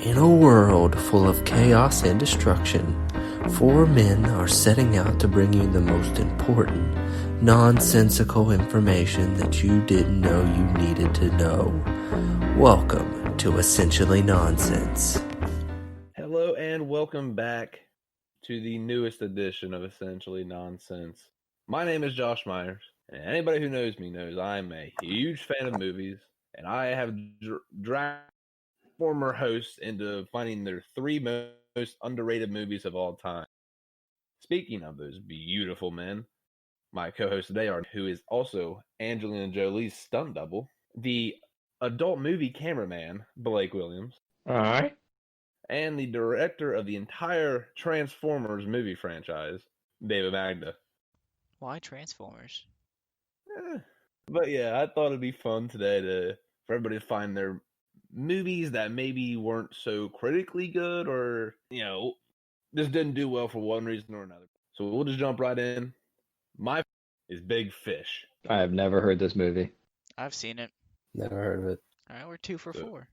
In a world full of chaos and destruction, four men are setting out to bring you the most important, nonsensical information that you didn't know you needed to know. Welcome to Essentially Nonsense. Hello and welcome back to the newest edition of Essentially Nonsense. My name is Josh Myers, and anybody who knows me knows I'm a huge fan of movies, and I have dragged former hosts into finding their three most underrated movies of all time. Speaking of those beautiful men, my co-hosts today are who is also Angelina Jolie's stunt double, the adult movie cameraman, Blake Williams. All right. And the director of the entire Transformers movie franchise, David Magda. Why Transformers? But yeah, I thought it'd be fun today for everybody to find their movies that maybe weren't so critically good or, just didn't do well for one reason or another. So we'll just jump right in. My is Big Fish. I have never heard this movie. I've seen it. Never heard of it. All right, we're 2 for 4.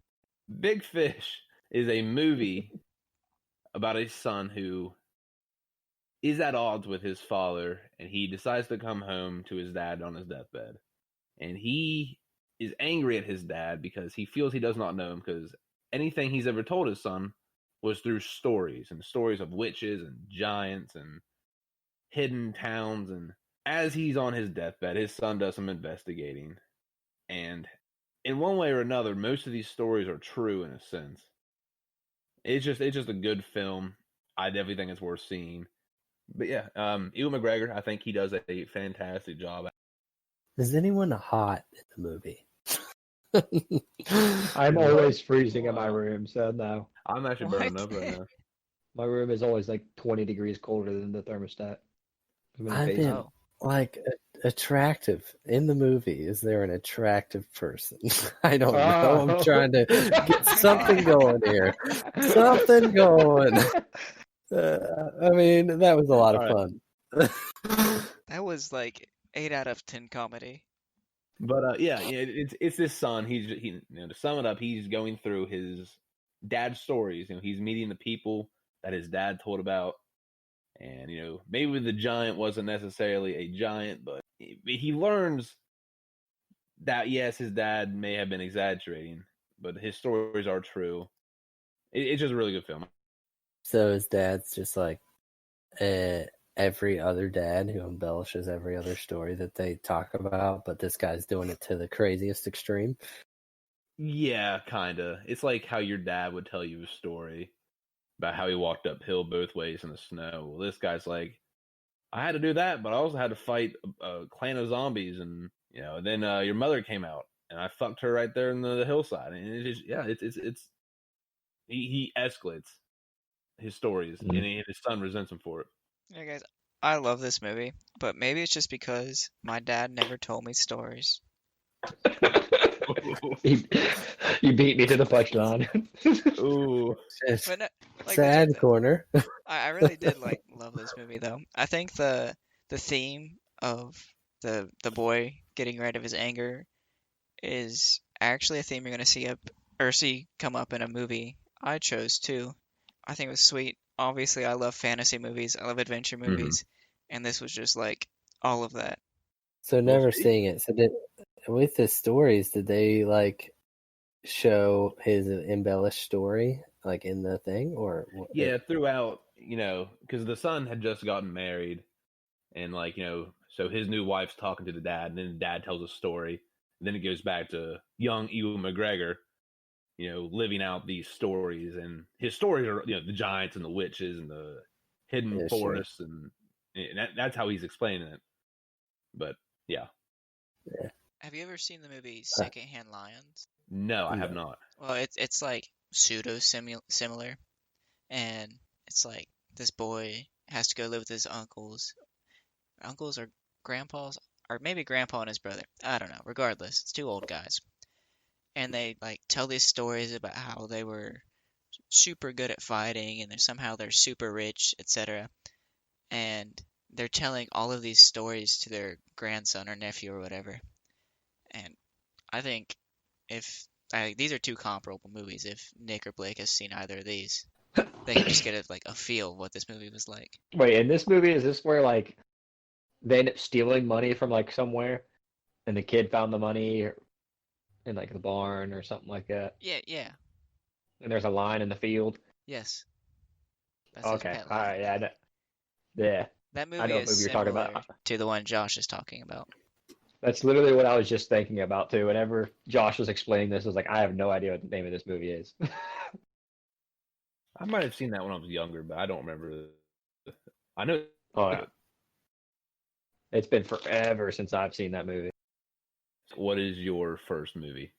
Big Fish is a movie about a son who is at odds with his father, and he decides to come home to his dad on his deathbed. And he is angry at his dad because he feels he does not know him, because anything he's ever told his son was through stories, and stories of witches and giants and hidden towns. And as he's on his deathbed, his son does some investigating. And in one way or another, most of these stories are true in a sense. It's just a good film. I definitely think it's worth seeing. But yeah, Ewan McGregor, I think he does a fantastic job. Is anyone hot in the movie? I'm always freezing in my room, so no. I'm actually burning up right now. My room is always like 20 degrees colder than the thermostat. I've been attractive in the movie. Is there an attractive person? I don't know. I'm trying to get something going here. Something going. I mean, that was a lot of fun. That was like 8 out of 10 comedy. But it's this son. He to sum it up, he's going through his dad's stories. He's meeting the people that his dad told about, and maybe the giant wasn't necessarily a giant, but he learns that yes, his dad may have been exaggerating, but his stories are true. It's just a really good film. So his dad's just like every other dad who embellishes every other story that they talk about, but this guy's doing it to the craziest extreme. Yeah, kinda. It's like how your dad would tell you a story about how he walked uphill both ways in the snow. Well, this guy's like, I had to do that, but I also had to fight a clan of zombies, and then your mother came out, and I fucked her right there in the hillside. And it's he escalates his stories, and his son resents him for it. Yeah, guys, I love this movie, but maybe it's just because my dad never told me stories. You beat me to the punchline. Ooh, But no, sad corner. I really did love this movie though. I think the theme of the boy getting rid of his anger is actually a theme you're gonna see come up in a movie I chose too. I think it was sweet. Obviously, I love fantasy movies. I love adventure movies, and this was just like all of that. So never seeing it. So with the stories, did they show his embellished story in the thing, or yeah, throughout, because the son had just gotten married, and so his new wife's talking to the dad, and then the dad tells a story, and then it goes back to young Ewan McGregor, living out these stories, and his stories are the giants and the witches and the hidden forests, and that's how he's explaining it. But yeah. Have you ever seen the movie Secondhand Lions? No, I have not. Well, it's like pseudo similar, and it's like this boy has to go live with his uncles or grandpas, or maybe grandpa and his brother. I don't know. Regardless, it's 2 old guys, and they tell these stories about how they were super good at fighting, and somehow they're super rich, etc. And they're telling all of these stories to their grandson or nephew or whatever. And I think if these are two comparable movies. If Nick or Blake has seen either of these, they can just get a feel of what this movie was like. Wait, in this movie, is this where like they end up stealing money from like somewhere, and the kid found the money in like the barn or something like that, Yeah. and there's a line in the field? Yes. That's his Okay, pet all line. right, yeah, yeah. That I know movie what is movie you're talking similar about. to the one Josh is talking about. That's literally what I was just thinking about too. Whenever Josh was explaining this, I was like, I have no idea what the name of this movie is. I might have seen that when I was younger, but I don't remember. I know. Oh, yeah. It's been forever since I've seen that movie. What is your first movie?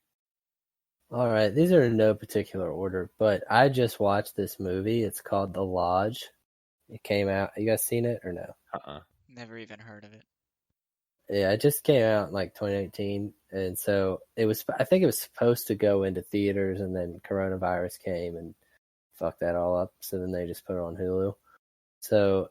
All right, these are in no particular order, but I just watched this movie. It's called The Lodge. It came out. You guys seen it or no? Never even heard of it. Yeah, it just came out in like 2018, and so it was. I think it was supposed to go into theaters, and then coronavirus came and fucked that all up. So then they just put it on Hulu. So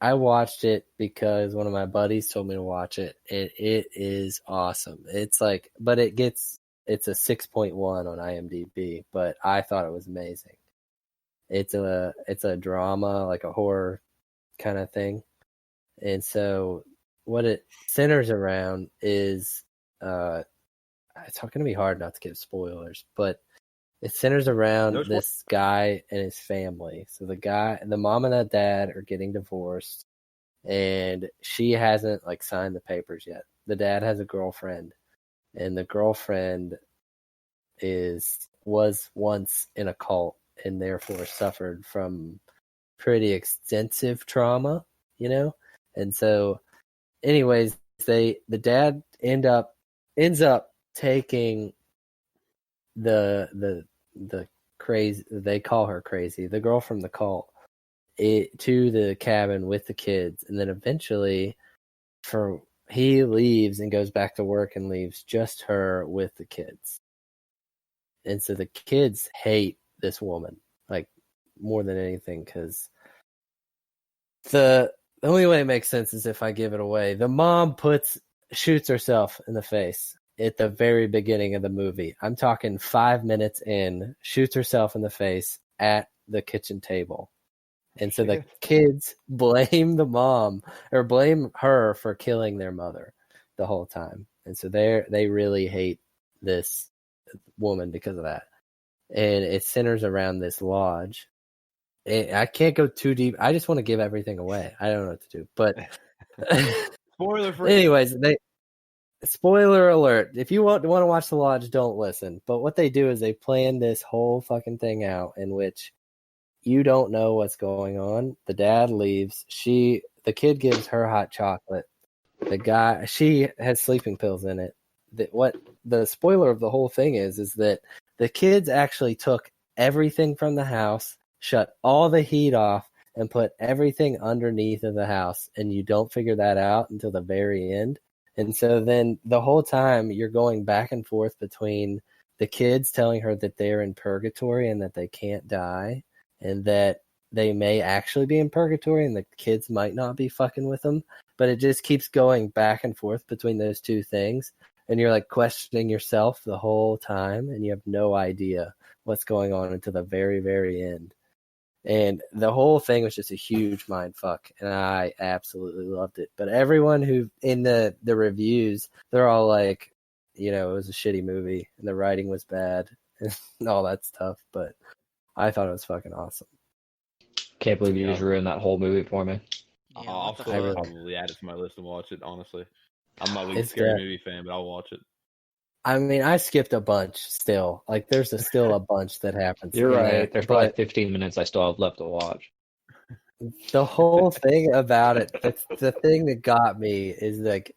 I watched it because one of my buddies told me to watch it, and it is awesome. It's like, but it's a 6.1 on IMDb, but I thought it was amazing. It's a drama, like a horror kind of thing, and so what it centers around is it's going to be hard not to give spoilers, but it centers around this guy and his family. So the mom and the dad are getting divorced, and she hasn't like signed the papers yet. The dad has a girlfriend, and the girlfriend was once in a cult and therefore suffered from pretty extensive trauma, And so anyways, the dad ends up taking the crazy, they call her crazy, the girl from the cult, to the cabin with the kids, and then eventually he leaves and goes back to work and leaves just her with the kids. And so the kids hate this woman like more than anything, because the only way it makes sense is if I give it away. The mom shoots herself in the face at the very beginning of the movie. I'm talking 5 minutes in, shoots herself in the face at the kitchen table. And so the kids blame the mom or blame her for killing their mother the whole time. And so they really hate this woman because of that. And it centers around this lodge. I can't go too deep. I just want to give everything away. I don't know what to do. But spoiler free. Anyways, spoiler alert. If you want to watch The Lodge, don't listen. But what they do is they plan this whole fucking thing out in which you don't know what's going on. The dad leaves. The kid gives her hot chocolate. She has sleeping pills in it. What the spoiler of the whole thing is that the kids actually took everything from the house, shut all the heat off, and put everything underneath of the house, and you don't figure that out until the very end. And so then the whole time you're going back and forth between the kids telling her that they're in purgatory and that they can't die, and that they may actually be in purgatory and the kids might not be fucking with them. But it just keeps going back and forth between those two things. And you're like questioning yourself the whole time, and you have no idea what's going on until the very, very end. And the whole thing was just a huge mind fuck, and I absolutely loved it. But everyone who in the reviews, they're all like, it was a shitty movie and the writing was bad and all that stuff. But I thought it was fucking awesome. Can't believe you just ruined that whole movie for me. Yeah, I'll still probably add it to my list and watch it, honestly. I'm not a scary movie fan, but I'll watch it. I mean, I skipped a bunch still. Like, there's still a bunch that happens. You're right. There's probably 15 minutes I still have left to watch. The whole thing about it, the thing that got me is like,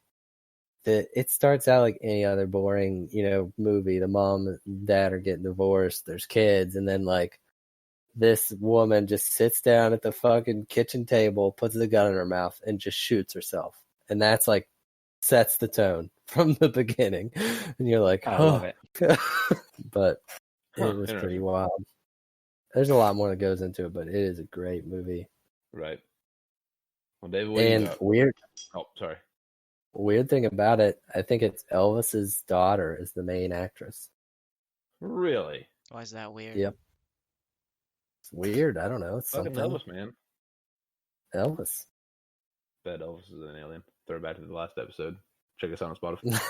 it starts out like any other boring, movie. The mom and dad are getting divorced. There's kids. And then like this woman just sits down at the fucking kitchen table, puts the gun in her mouth and just shoots herself. And that's like, sets the tone from the beginning. And you're like, I love it. But it was pretty wild. There's a lot more that goes into it, but it is a great movie. Right. Well, David, what do you got? Weird. Oh, sorry. Weird thing about it, I think it's Elvis's daughter is the main actress. Really? Why is that weird? Yep. It's weird. I don't know. It's Fucking something. Elvis, man. Elvis. Bet Elvis is an alien. Throw it back to the last episode. Check us out on Spotify.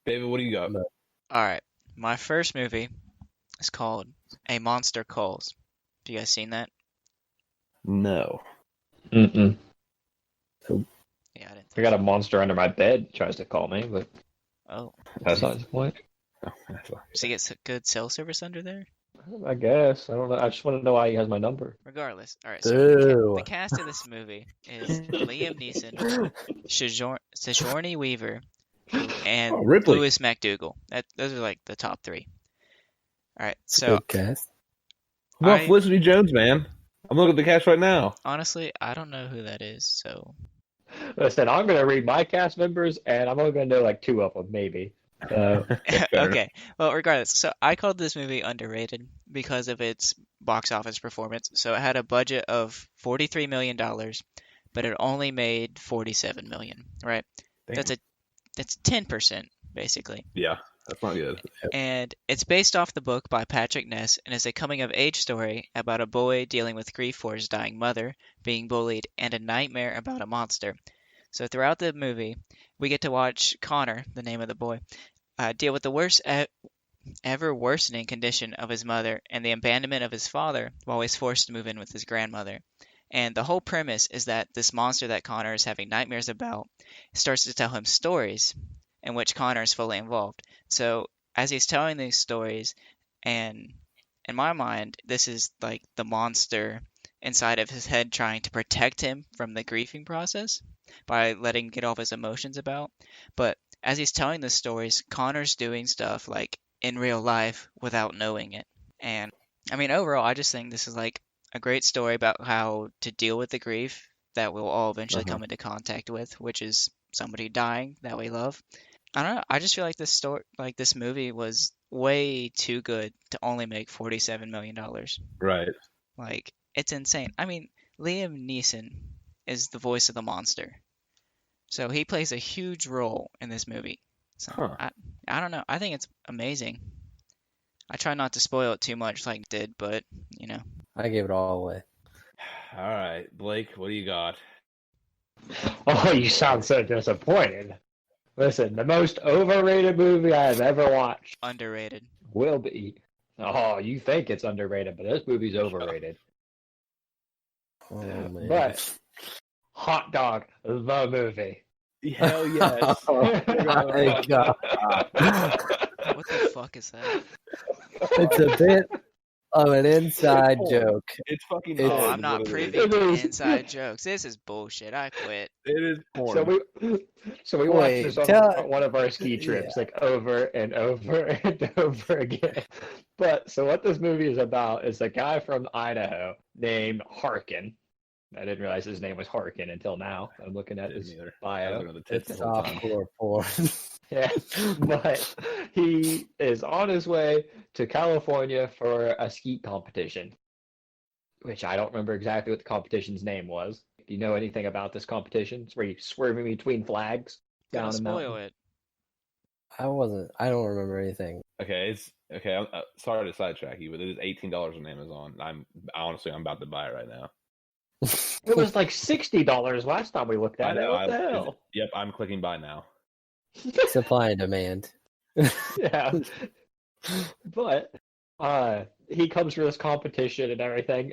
David, what do you got? No. All right. My first movie is called A Monster Calls. Have you guys seen that? No. Mm-mm. Yeah, I didn't. I got a monster under my bed tries to call me, but Oh, that's not the point. Oh, that's fine. so he gets good cell service under there? I guess. I don't know. I just want to know why he has my number. Regardless. All right, so the Ew. cast of this movie is Liam Neeson, Sigourney Weaver, and Oh, Ripley. Louis McDougall. Those are like the top three. All right, so Good cast. Well, Felicity Jones, man. I'm looking at the cast right now. honestly, I don't know who that is, so Listen, I'm going to read my cast members, and I'm only going to know like 2 of them, maybe. Fair enough. okay. Well, regardless, so I called this movie underrated because of its box office performance. So it had a budget of $43 million, but it only made $47 million, right? Damn. That's 10% basically. Yeah, that's not good. And it's based off the book by Patrick Ness and is a coming of age story about a boy dealing with grief for his dying mother, being bullied, and a nightmare about a monster. So throughout the movie, we get to watch Connor, the name of the boy, deal with the worst ever worsening condition of his mother and the abandonment of his father while he's forced to move in with his grandmother. And the whole premise is that this monster that Connor is having nightmares about starts to tell him stories in which Connor is fully involved. So as he's telling these stories, and in my mind, this is like the monster inside of his head trying to protect him from the grieving process by letting him get all of his emotions about. But as he's telling the stories, Connor's doing stuff like in real life without knowing it. And I mean, overall, I just think this is like a great story about how to deal with the grief that we'll all eventually come into contact with, which is somebody dying that we love. I don't know. I just feel like this movie was way too good to only make $47 million. Right. Like, it's insane. I mean, Liam Neeson is the voice of the monster. So he plays a huge role in this movie. So I don't know. I think it's amazing. I try not to spoil it too much like I did, but, you know. I gave it all away. All right, Blake, what do you got? Oh, you sound so disappointed. Listen, the most overrated movie I have ever watched Underrated. will be. Oh, you think it's underrated, but this movie's overrated. Oh, man. But Hot Dog, the movie. Hell yes. Oh, my God. What the fuck is that? It's a bit of an inside joke. It's fucking. It's- Oh, porn, I'm not is what it privy is. to inside jokes. This is bullshit. I quit. It is porn. So we Wait, watched this tell- on one of our ski trips, like over and over and over again. But so what this movie is about is a guy from Idaho named Harkin. I didn't realize his name was Harkin until now. I'm looking at his bio. It's softcore porn. Yeah, but he is on his way to California for a ski competition, which I don't remember exactly what the competition's name was. Do you know anything about this competition? It's where you swerve in between flags down Don't a spoil mountain. it. I don't remember anything. Okay, it's okay. I'm sorry to sidetrack you, but it is $18 on Amazon. I'm about to buy it right now. It was like $60 last time we looked at it. What the hell? Yep, I'm clicking buy now. Supply and demand. Yeah. But he comes for this competition and everything.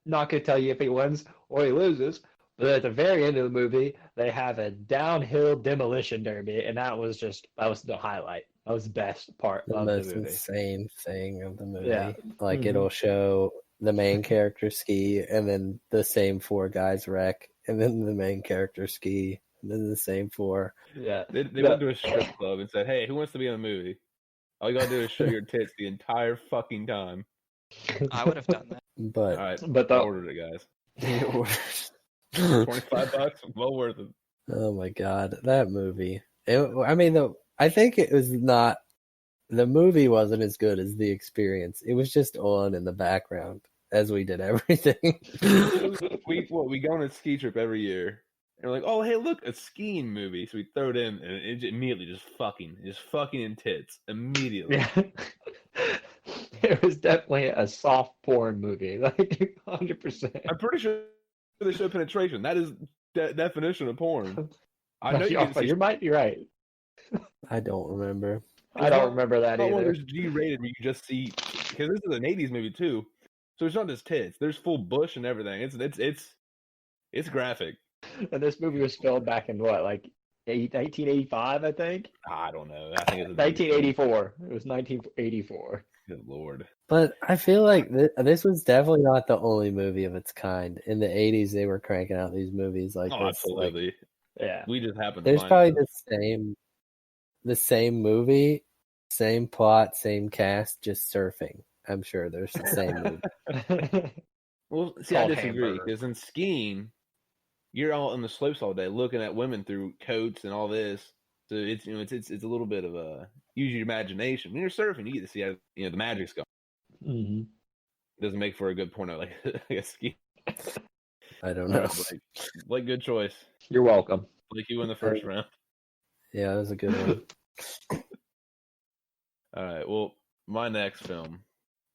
Not gonna tell you if he wins or he loses, but at the very end of the movie, they have a downhill demolition derby, and that was the highlight. That was the best part The of most the movie. insane thing of the movie. Yeah. Like it'll show the main character ski, and then the same 4 guys wreck, and then the main character ski, and then the same 4. Yeah. They went to a strip club and said, "Hey, who wants to be in the movie? All you gotta do is show your tits the entire fucking time." I would have done that. But All right, But I ordered it, guys. $25, well worth it. Oh my God, that movie. I think it was not. The movie wasn't as good as the experience. It was just on in the background as we did everything. We go on a ski trip every year, And we're like, oh, hey, look, a skiing movie. So we throw it in, and it immediately just fucking in tits immediately. Yeah. It was definitely a soft porn movie, like 100%. I'm pretty sure they show penetration. That is the definition of porn. I know You might be right. I don't remember. I don't remember that either. either. There's G-rated where you just see, because this is an '80s movie too, so it's not just tits. There's full bush and everything. It's graphic. And this movie was filmed back in what, like 1985, I think. I don't know. I think it's 1984. It was 1984. Good lord. But I feel like this was definitely not the only movie of its kind. In the 80s, they were cranking out these movies like this. Absolutely. Like, yeah. We just happened to there's find probably them. the same movie, same plot, same cast, just surfing. I'm sure there's the same movie. Well, see, I disagree, because in skiing, you're all on the slopes all day looking at women through coats and all this. So it's it's a little bit of a use your imagination. When you're surfing, you get to see how the magic's going. Mm-hmm. It doesn't make for a good porno like a ski. I don't know. Like good choice. You're welcome. Like you win the first round. Yeah, that was a good one. All right. Well, my next film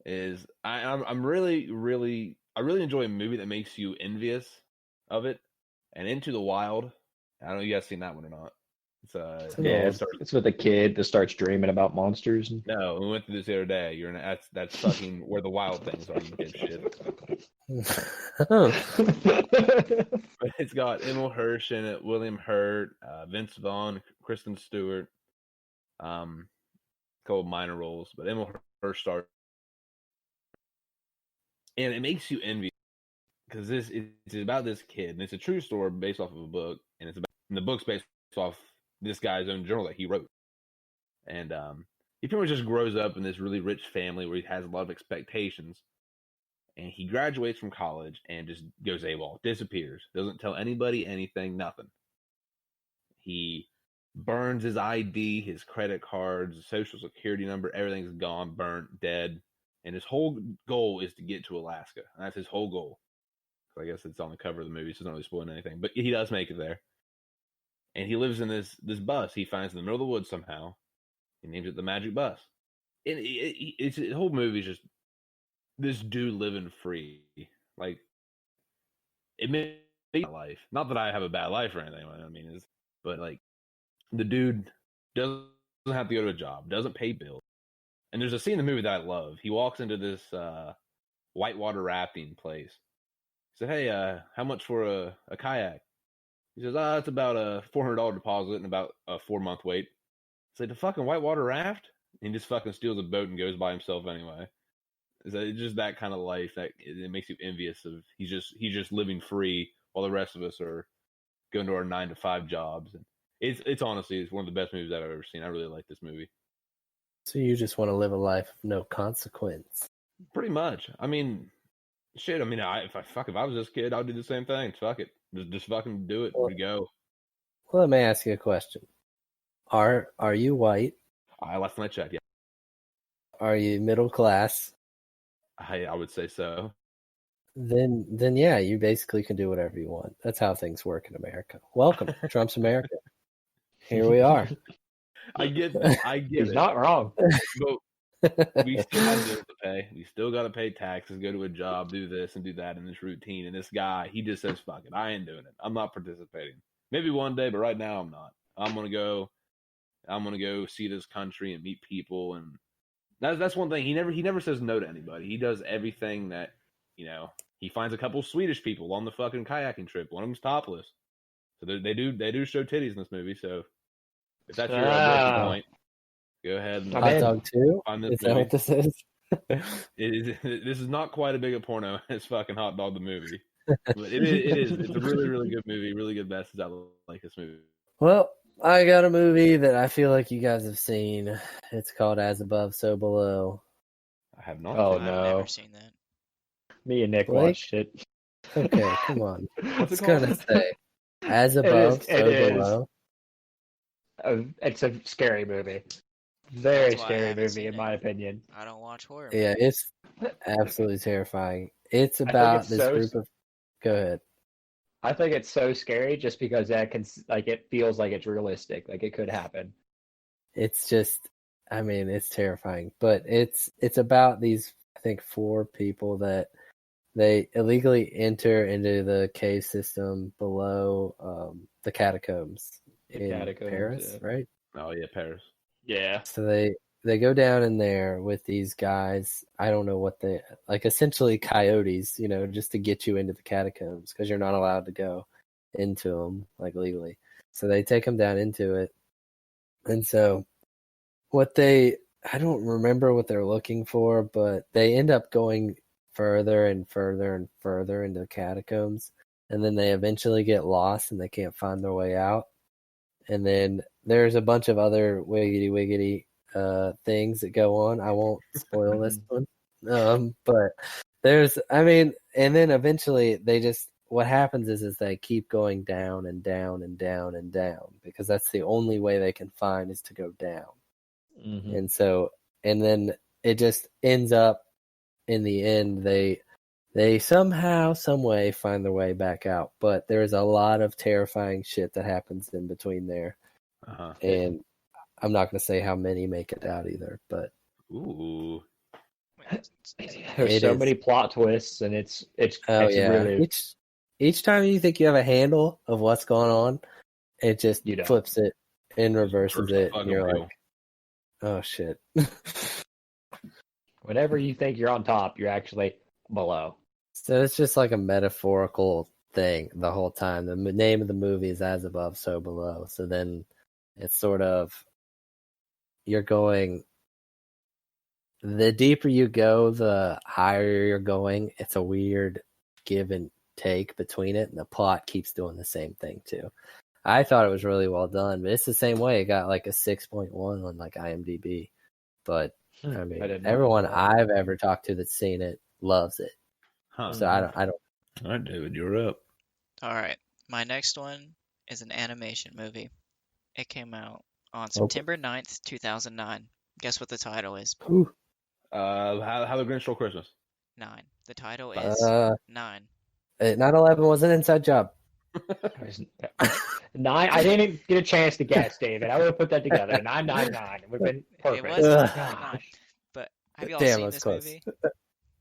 is I'm really enjoy a movie that makes you envious of it. And Into the Wild. I don't know if you guys seen that one or not. It's with a kid that starts dreaming about monsters. No, we went through this the other day. That's fucking where the wild things are. You dipshit. But it's got Emil Hirsch in it, William Hurt, Vince Vaughn, Kristen Stewart. Couple minor roles, but Emil Hirsch started, and it makes you envy because it's about this kid, and it's a true story based off of a book, and the book's based off this guy's own journal that he wrote, and he pretty much just grows up in this really rich family where he has a lot of expectations, and he graduates from college and just goes AWOL, disappears, doesn't tell anybody anything, nothing. He burns his ID, his credit cards, social security number, everything's gone, burnt, dead. And his whole goal is to get to Alaska. And that's his whole goal. So I guess it's on the cover of the movie, so it's not really spoiling anything. But he does make it there. And he lives in this bus he finds in the middle of the woods somehow. He names it the Magic Bus. And the whole movie is just this dude living free. Like, it made my life. Not that I have a bad life or anything. I mean, but like, the dude doesn't have to go to a job, doesn't pay bills. And there's a scene in the movie that I love. He walks into this whitewater rafting place. He said, hey, how much for a kayak? He says, it's about a $400 deposit and about a 4-month wait. I said, the fucking whitewater raft? And he just fucking steals a boat and goes by himself anyway. It's just that kind of life that it makes you envious of. He's just living free while the rest of us are going to our 9-to-5 jobs. And it's honestly, it's one of the best movies I've ever seen. I really like this movie. So you just want to live a life of no consequence? Pretty much. I mean, shit. I mean, if I was this kid, I'd do the same thing. Fuck it, just fucking do it. We go. Well, let me ask you a question. Are you white? Last time I checked, yeah. Are you middle class? I would say so. Then yeah, you basically can do whatever you want. That's how things work in America. Welcome, Trump's America. Here we are. I get He's it. not wrong. But we still have bills to pay. We still got to pay taxes, go to a job, do this and do that in this routine. And this guy, he just says, fuck it. I ain't doing it. I'm not participating. Maybe one day, but right now I'm not. I'm going to go see this country and meet people. And that's one thing. He never says no to anybody. He does everything that, he finds a couple Swedish people on the fucking kayaking trip. One of them's topless. So they do show titties in this movie. So if that's your point, go ahead and Hot Dog 2? Is that what this is? This is not quite as big a porno as fucking Hot Dog the movie. But it is. It's a really, really good movie. Really good message. I like this movie. Well, I got a movie that I feel like you guys have seen. It's called As Above, So Below. I have not. Oh, I've no. never seen that. Me and Nick Blake? watched it. Okay, come on. What's It's it gonna called? say As Above, So it is. Below. It's a scary movie. Very That's why I scary haven't movie, seen in it. my opinion. I don't watch horror. Yeah, it's absolutely terrifying. It's think about it's this so- group of. Go ahead. I think it's so scary just because that can like it feels like it's realistic, like it could happen. It's just, I mean, it's terrifying. But it's about these, I think, 4 people that they illegally enter into the cave system below the catacombs The in catacombs, Paris, yeah. right? Oh yeah, Paris. Yeah. So they go down in there with these guys. I don't know what they like. Essentially, coyotes, just to get you into the catacombs because you're not allowed to go into them like legally. So they take them down into it, and so I don't remember what they're looking for, but they end up going further and further and further into the catacombs, and then they eventually get lost and they can't find their way out. And then there's a bunch of other wiggity things that go on. I won't spoil this one. But and then eventually what happens is they keep going down and down and down and down because that's the only way they can find is to go down. Mm-hmm. And then it just ends up in the end they somehow, some way find their way back out. But there's a lot of terrifying shit that happens in between there. Uh-huh. And I'm not going to say how many make it out either, but Ooh. There's so many plot twists, and it's really each time you think you have a handle of what's going on, it just flips it and reverses it, and you're like, oh shit. Whenever you think you're on top, you're actually below. So it's just like a metaphorical thing the whole time. The name of the movie is As Above, So Below. So then it's sort of, you're going, the deeper you go, the higher you're going. It's a weird give and take between it, and the plot keeps doing the same thing too. I thought it was really well done, but it's the same way. It got like a 6.1 on like IMDb. But I mean, everyone I've ever talked to that's seen it loves it. Huh. So I don't. All right, David, you're up. All right, my next one is an animation movie. It came out on September 9th, 2009. Guess what the title is? Ooh. How the Grinch Stole Christmas. 9. The title is 9. 9/11 was an inside job. 9. I didn't get a chance to guess, David. I would have put that together. 999. It would have been perfect. It was 999. But have you all seen this close. movie?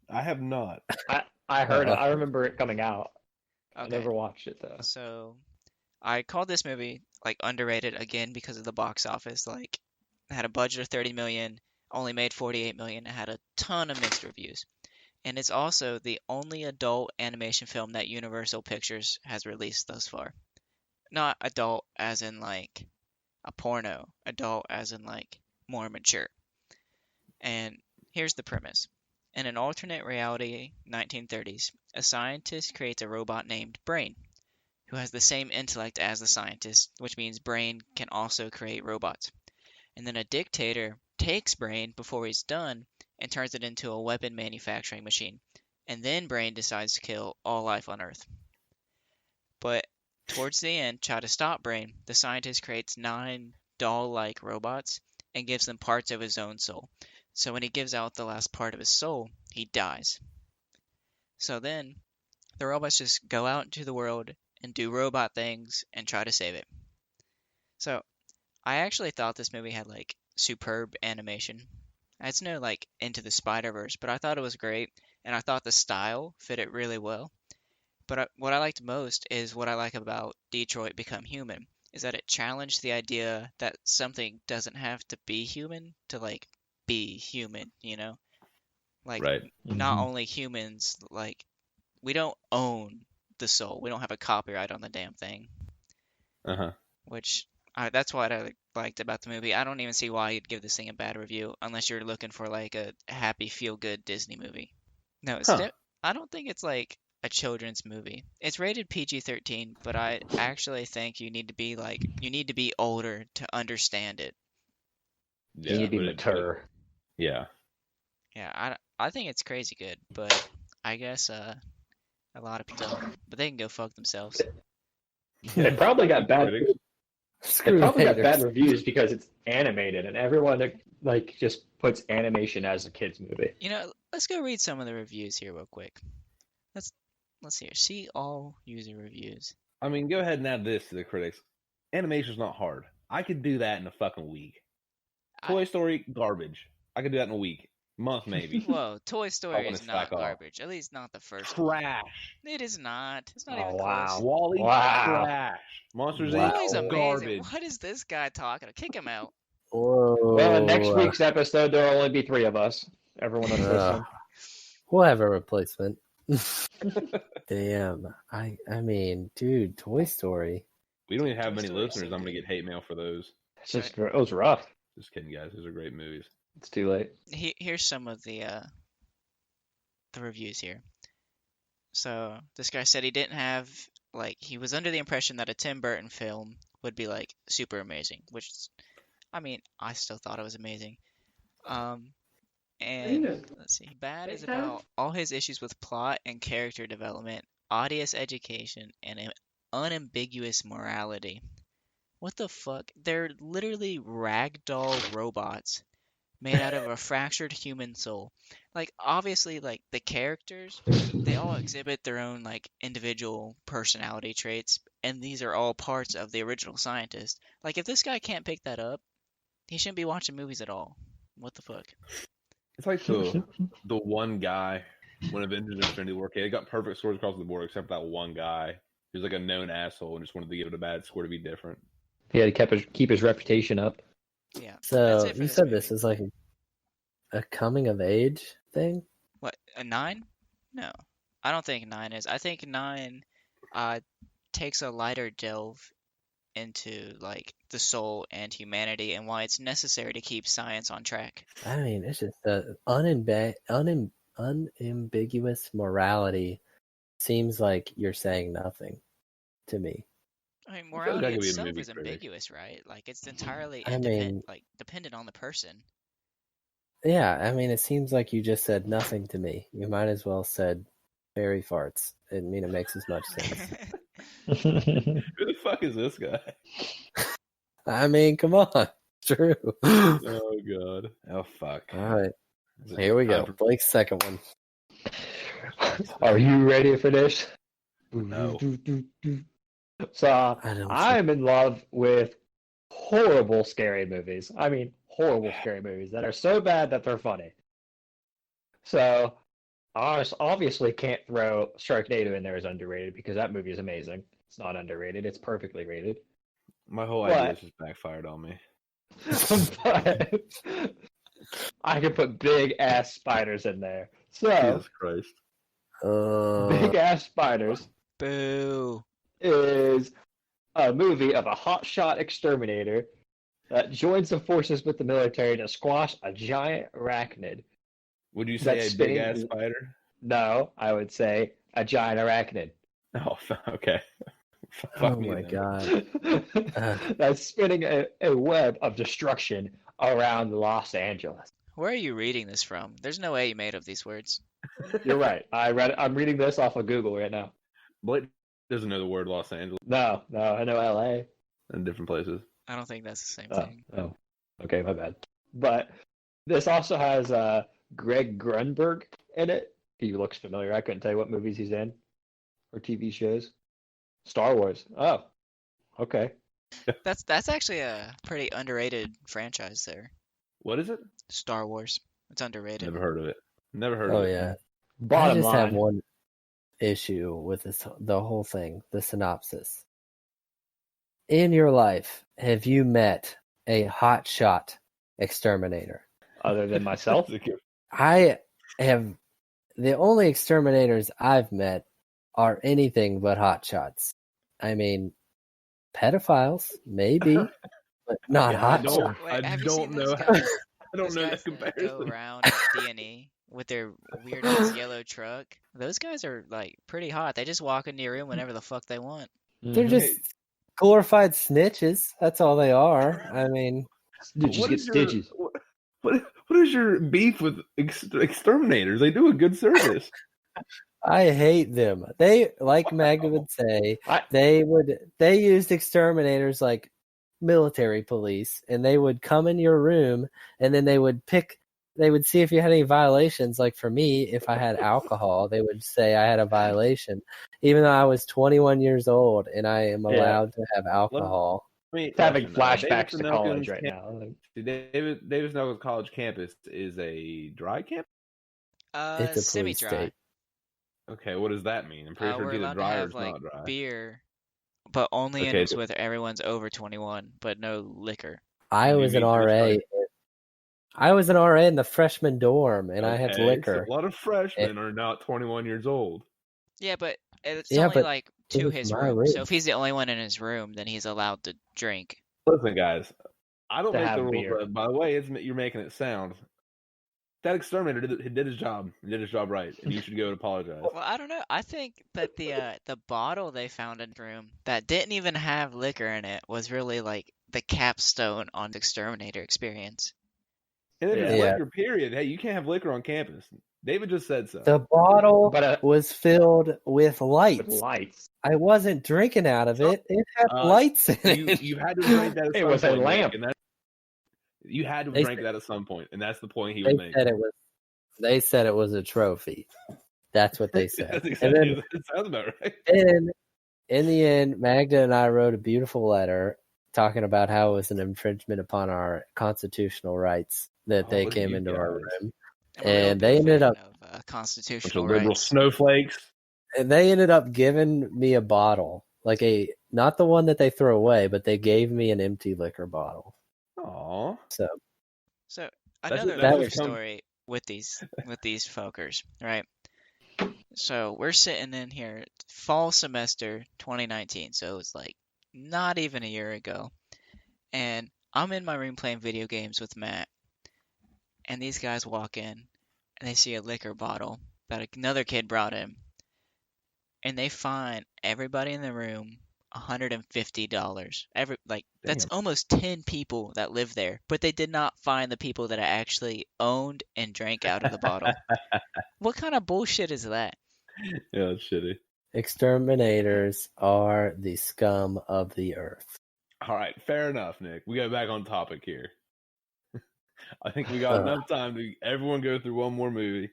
I have not. I heard it. I remember it coming out. Okay. I never watched it though. So I called this movie like underrated again because of the box office. Like it had a budget of 30 million, only made 48 million. It had a ton of mixed reviews. And it's also the only adult animation film that Universal Pictures has released thus far. Not adult as in like a porno, adult as in like more mature. And here's the premise. In an alternate reality 1930s, a scientist creates a robot named Brain, who has the same intellect as the scientist, which means Brain can also create robots. And then a dictator takes Brain before he's done and turns it into a weapon manufacturing machine. And then Brain decides to kill all life on Earth. But towards the end, try to stop Brain, the scientist creates 9 doll-like robots and gives them parts of his own soul. So when he gives out the last part of his soul, he dies. So then, the robots just go out into the world and do robot things and try to save it. So, I actually thought this movie had like superb animation. It's no like Into the Spider-Verse, but I thought it was great, and I thought the style fit it really well. But what I liked most is what I like about Detroit Become Human, is that it challenged the idea that something doesn't have to be human to like be human, you know? Like, right. Not only humans, like, we don't own the soul. We don't have a copyright on the damn thing. Uh-huh. Which, that's what I liked about the movie. I don't even see why you'd give this thing a bad review unless you're looking for, like, a happy, feel-good Disney movie. No, I don't think it's, like, a children's movie. It's rated PG-13, but I actually think you need to be older to understand it. Yeah, you need to be mature. Yeah. Yeah, I think it's crazy good, but I guess a lot of people don't. But they can go fuck themselves. It probably got bad. Reviews because it's animated, and everyone like just puts animation as a kids movie. You know, let's go read some of the reviews here real quick. let's see here. See all user reviews. I mean, go ahead and add this to the critics. Animation's not hard. I could do that in a fucking week. Toy Story, garbage. I could do that in a week. Month, maybe. Whoa, Toy Story is not garbage. At least not the first one. Trash. It is not. It's not even wow. close. Wall-E, Wow. trash. Monsters, Wall-E's amazing. garbage. What is this guy talking? Kick him out. Whoa. Well, in next week's episode, there'll only be 3 of us. Everyone else listen. We'll have a replacement. Damn. I mean, dude, Toy Story. We don't even have Toy many Story listeners. I'm going to get hate mail for those. It's just, it was rough. Just kidding, guys. Those are great movies. It's too late. Here's some of the reviews here. So this guy said he didn't have he was under the impression that a Tim Burton film would be like super amazing, which I mean, I still thought it was amazing. And let's see, bad is about all his issues with plot and character development, audience education, and an unambiguous morality. What the fuck? They're literally ragdoll robots made out of a fractured human soul. Obviously, the characters, they all exhibit their own, individual personality traits, and these are all parts of the original scientist. If this guy can't pick that up, he shouldn't be watching movies at all. What the fuck? It's like the one guy when Avengers Infinity War came, he got perfect scores across the board except for that one guy who's like a known asshole and just wanted to give it a bad score to be different. He had to keep his reputation up. Yeah. So you said this is like a coming of age thing? What, a 9? No. I don't think 9 is. I think 9 takes a lighter delve into the soul and humanity and why it's necessary to keep science on track. I mean, it's just unambiguous morality seems like you're saying nothing to me. I mean, morality itself is ambiguous, right? It's entirely dependent on the person. Yeah, I mean, it seems like you just said nothing to me. You might as well said fairy farts. I mean, it makes as much sense. Who the fuck is this guy? I mean, come on. True. Oh, God. Oh, fuck. All right. Here we go. Blake's second one. Are you ready for this? No. So, I'm in love with horrible scary movies. I mean, horrible scary movies that are so bad that they're funny. So, I obviously can't throw Sharknado in there as underrated because that movie is amazing. It's not underrated. It's perfectly rated. My whole idea just backfired on me. But I could put big ass spiders in there. So, Jesus Christ. Big ass spiders. Boo. Is a movie of a hotshot exterminator that joins the forces with the military to squash a giant arachnid. Would you say a big ass spider? No, I would say a giant arachnid. Oh, okay. Oh my God. That's spinning a web of destruction around Los Angeles. Where are you reading this from? There's no way you made up these words. You're right. I'm reading this off of Google right now. Blake doesn't know the word Los Angeles. No, I know LA. In different places. I don't think that's the same thing. Oh, okay, my bad. But this also has Greg Grunberg in it. He looks familiar. I couldn't tell you what movies he's in or TV shows. Star Wars. Oh, okay. That's actually a pretty underrated franchise there. What is it? Star Wars. It's underrated. Never heard of it. Never heard of it. Oh, yeah. Bottom I just line. have one issue with the whole thing, the synopsis. In your life, have you met a hotshot exterminator? Other than myself? I have. The only exterminators I've met are anything but hotshots. I mean, pedophiles, maybe, but not hotshots. I don't know that comparison. Go around at D&E with their weird ass yellow truck. Those guys are pretty hot. They just walk into your room whenever the fuck they want. They're just glorified snitches. That's all they are. I mean, just get stitches. What is your beef with exterminators? They do a good service. I hate them. They, like Magda would say, they used exterminators like military police, and they would come in your room, and then they would pick they would see if you had any violations. Like for me, if I had alcohol, they would say I had a violation, even though I was 21 years old and I am allowed to have alcohol. It's having flashbacks to college right now. Davis Knuckles College campus is a dry campus? It's a police semi-dry. state. Okay, what does that mean? I'm pretty sure We're it's either allowed to dry or have it's like not dry. beer, but only Okay, in with everyone's over 21, but no liquor. I was an RA. I was an RA in the freshman dorm, and I had liquor. So a lot of freshmen are not 21 years old. Yeah, but it's Yeah, only but like it to was his my room. room. So if he's the only one in his room, then he's allowed to drink. Listen, guys, I don't To make have the rules. beer. But by the way, you're making it sound. That exterminator did his job. He did his job right, and you should go and apologize. Well, I don't know. I think that the bottle they found in the room that didn't even have liquor in it was really like the capstone on the exterminator experience. And if it's Yeah. liquor, period. Hey, you can't have liquor on campus. David just said so. The bottle was filled with lights. With lights. I wasn't drinking out of it. It had lights in it. You had to drink that at some point. It was a lamp. And you had to drink that at some point, and that's the point he was making. They said it was a trophy. That's what they said. That's exactly what it sounds about right. And in the end, Magda and I wrote a beautiful letter talking about how it was an infringement upon our constitutional rights that they came into our room. And they ended up constitutional liberal rights. Snowflakes. And they ended up giving me a bottle, like not the one that they throw away, but they gave me an empty liquor bottle. Aww. So another story with these folkers, right? So we're sitting in here, fall semester 2019, so it's like not even a year ago, and I'm in my room playing video games with Matt, and these guys walk in, and they see a liquor bottle that another kid brought in, and they find everybody in the room $150. That's almost 10 people that live there, but they did not find the people that actually owned and drank out of the bottle. What kind of bullshit is that? Yeah, that's shitty. Exterminators are the scum of the earth. All right, fair enough, Nick. We got back on topic here. I think we got enough time to everyone go through one more movie.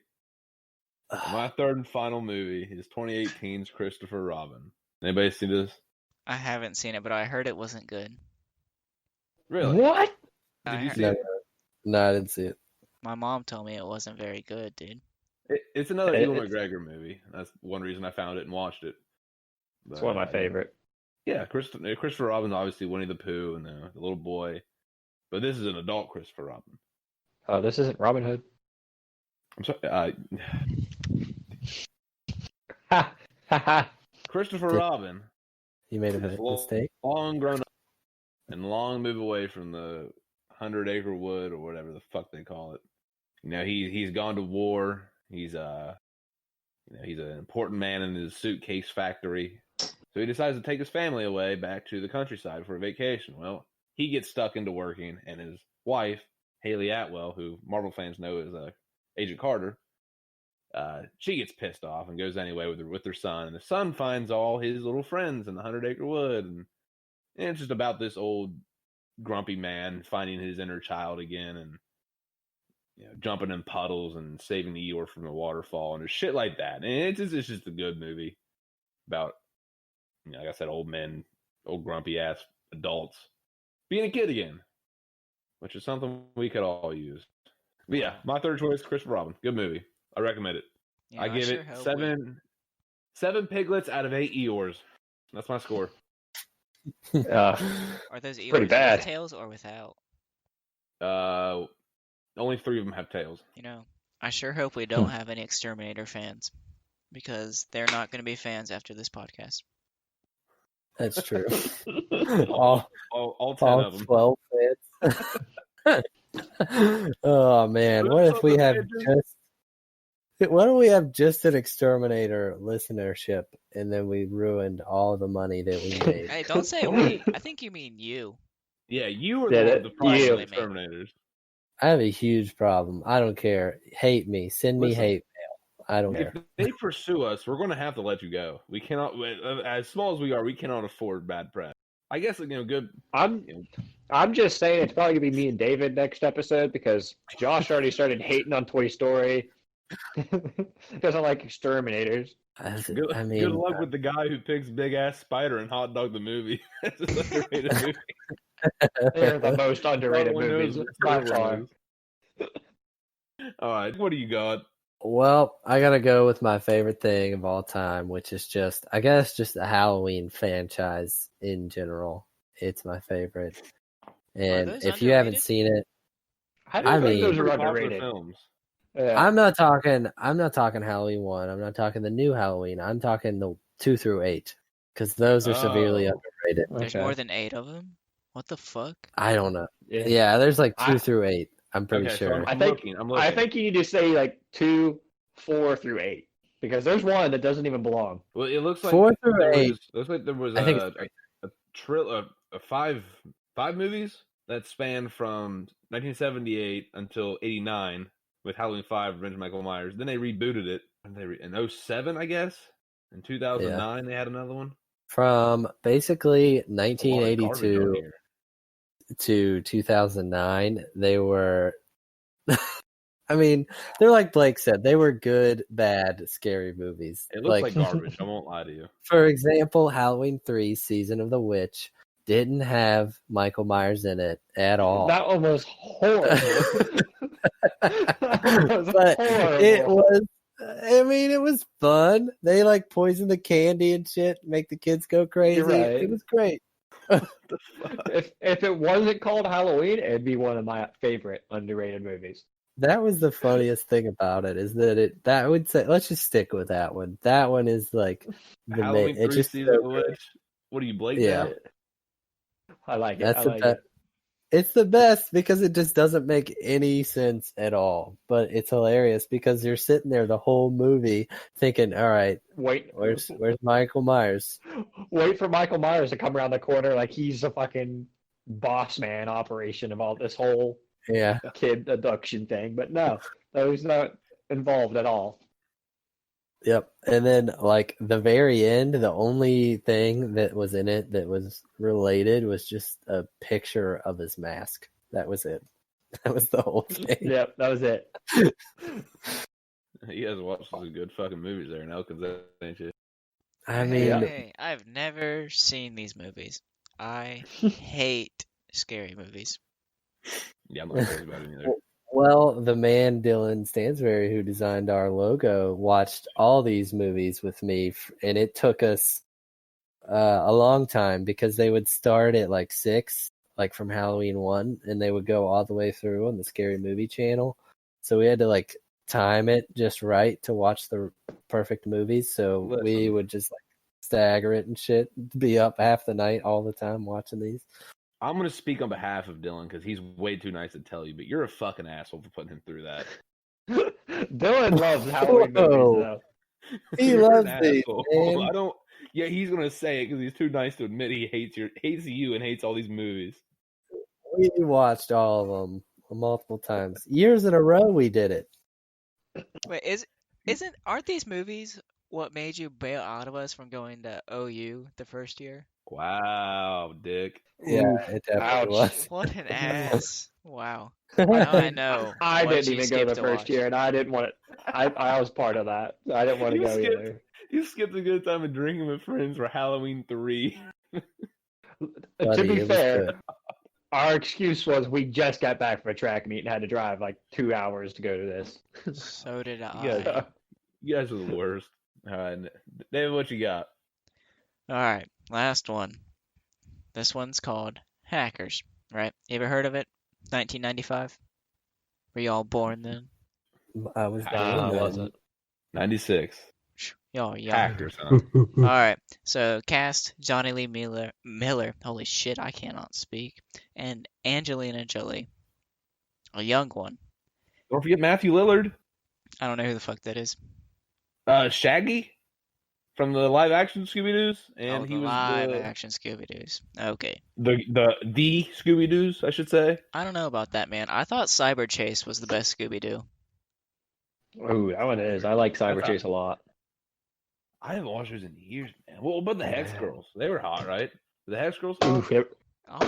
My third and final movie is 2018's Christopher Robin. Anybody see this? I haven't seen it, but I heard it wasn't good. Really? What? Did you see it? No, I didn't see it. My mom told me it wasn't very good, dude. It's another Ewan McGregor movie. That's one reason I found it and watched it. But, it's one of my favorite. Yeah, Christopher Robin's obviously Winnie the Pooh and the little boy. But this is an adult Christopher Robin. Oh, this isn't Robin Hood? I'm sorry. Christopher Robin. You made a mistake? Long grown up and long move away from the 100-acre wood or whatever the fuck they call it. You know, he's gone to war. He's he's an important man in his suitcase factory. So he decides to take his family away back to the countryside for a vacation. Well, he gets stuck into working, and his wife, Haley Atwell, who Marvel fans know as Agent Carter, she gets pissed off and goes anyway with her son. And the son finds all his little friends in the 100-acre wood, and it's just about this old grumpy man finding his inner child again, and jumping in puddles and saving Eeyore from a waterfall and shit like that. And it's just a good movie about, like I said, old men, old grumpy ass adults being a kid again, which is something we could all use. But yeah, my third choice, Christopher Robin. Good movie. I recommend it. I give it seven piglets out of 8 Eeyores. That's my score. Are those Eeyores pretty bad. With tails or without? Only 3 of them have tails. I sure hope we don't have any Exterminator fans, because they're not going to be fans after this podcast. That's true. all 10 of them. 12 fans. Oh man, what if we have why don't we have just an Exterminator listenership, and then we ruined all the money that we made? Hey, don't say we. I think you mean you. Yeah, you were the problem with Exterminators. I have a huge problem. I don't care. Hate me. Send me hate mail. I don't care. If they pursue us, we're going to have to let you go. We cannot, as small as we are, we cannot afford bad press. I guess good. I'm just saying it's probably gonna be me and David next episode because Josh already started hating on Toy Story. Doesn't like exterminators. Good luck with the guy who picks Big Ass Spider and Hot Dog the movie. That's an underrated movie. They're the most underrated movies by far. All right, what do you got? Well, I gotta go with my favorite thing of all time, which is just the Halloween franchise in general. It's my favorite. And if you haven't seen it, I mean, those are underrated films. Yeah. I'm not talking Halloween 1. I'm not talking the new Halloween. I'm talking the 2 through 8 because those are severely underrated. There's more than 8 of them. What the fuck? I don't know. Yeah, there's like 2 through 8. I'm pretty sure. So I'm looking. I think you need to say like 2, 4 through 8 because there's one that doesn't even belong. Well, it looks like 4 through 8. Looks like there was I think five movies that spanned from 1978 until 89 with Halloween 5, Revenge of Michael Myers. Then they rebooted it in 07, I guess. In 2009, they had another one. From basically 1982 to 2009, they were. I mean, they're like Blake said, they were good, bad, scary movies. It looks like garbage. I won't lie to you. For example, Halloween 3, Season of the Witch, didn't have Michael Myers in it at all. That one was horrible. But it was. I mean, it was fun. They like poison the candy and shit, make the kids go crazy. You're right. It was great. If it wasn't called Halloween, it'd be one of my favorite underrated movies. That was the funniest thing about it, is that I would say, let's just stick with that one. That one is like the Halloween 3 Season of the Witch. What do you, Blake? Yeah, I like it. That's It's the best because it just doesn't make any sense at all. But it's hilarious because you're sitting there the whole movie thinking, all right, where's Michael Myers? Wait for Michael Myers to come around the corner like he's a fucking boss man operation of all this whole kid abduction thing. But no, he's not involved at all. Yep. And then, like, the very end, the only thing that was in it that was related was just a picture of his mask. That was it. That was the whole thing. Yep, that was it. You guys watch some good fucking movies there now, ain't you? I mean... Hey, I've never seen these movies. I hate scary movies. Yeah, I'm not crazy about it either. Well, the man Dylan Stansberry, who designed our logo, watched all these movies with me, and it took us a long time because they would start at like 6, like from Halloween 1, and they would go all the way through on the Scary Movie channel. So we had to like time it just right to watch the perfect movies. So we would just like stagger it and shit, be up half the night all the time watching these. I'm going to speak on behalf of Dylan because he's way too nice to tell you, but you're a fucking asshole for putting him through that. Dylan loves Halloween movies, though. He loves these, man. I don't. Yeah, he's going to say it because he's too nice to admit he hates you and hates all these movies. We watched all of them multiple times. Years in a row we did it. Wait, aren't these movies what made you bail out of us from going to OU the first year? Wow, Dick. Yeah, it definitely was. What an ass. Wow. Now I know. I didn't even go the first year, and I didn't want it. I was part of that. I didn't want to go either. You skipped a good time of drinking with friends for Halloween 3. To be fair, our excuse was we just got back from a track meet and had to drive like 2 hours to go to this. So did I. You guys are the worst. All right, David, what you got? All right, last one. This one's called Hackers, right? You ever heard of it? 1995? Were you all born then? I was born I wasn't. 96. Y'all young. Hackers, huh? All right, so cast Johnny Lee Miller. Holy shit, I cannot speak. And Angelina Jolie. A young one. Don't forget Matthew Lillard. I don't know who the fuck that is. Shaggy from the live action Scooby-Doos, and he was live action Scooby-Doos. Okay. The Scooby-Doos, I should say. I don't know about that, man. I thought Cyber Chase was the best Scooby-Doo. Oh, that one is. I like Cyber Chase a lot. I haven't watched those in years, man. What about the Hex Girls? They were hot, right? The Hex Girl song? Oof,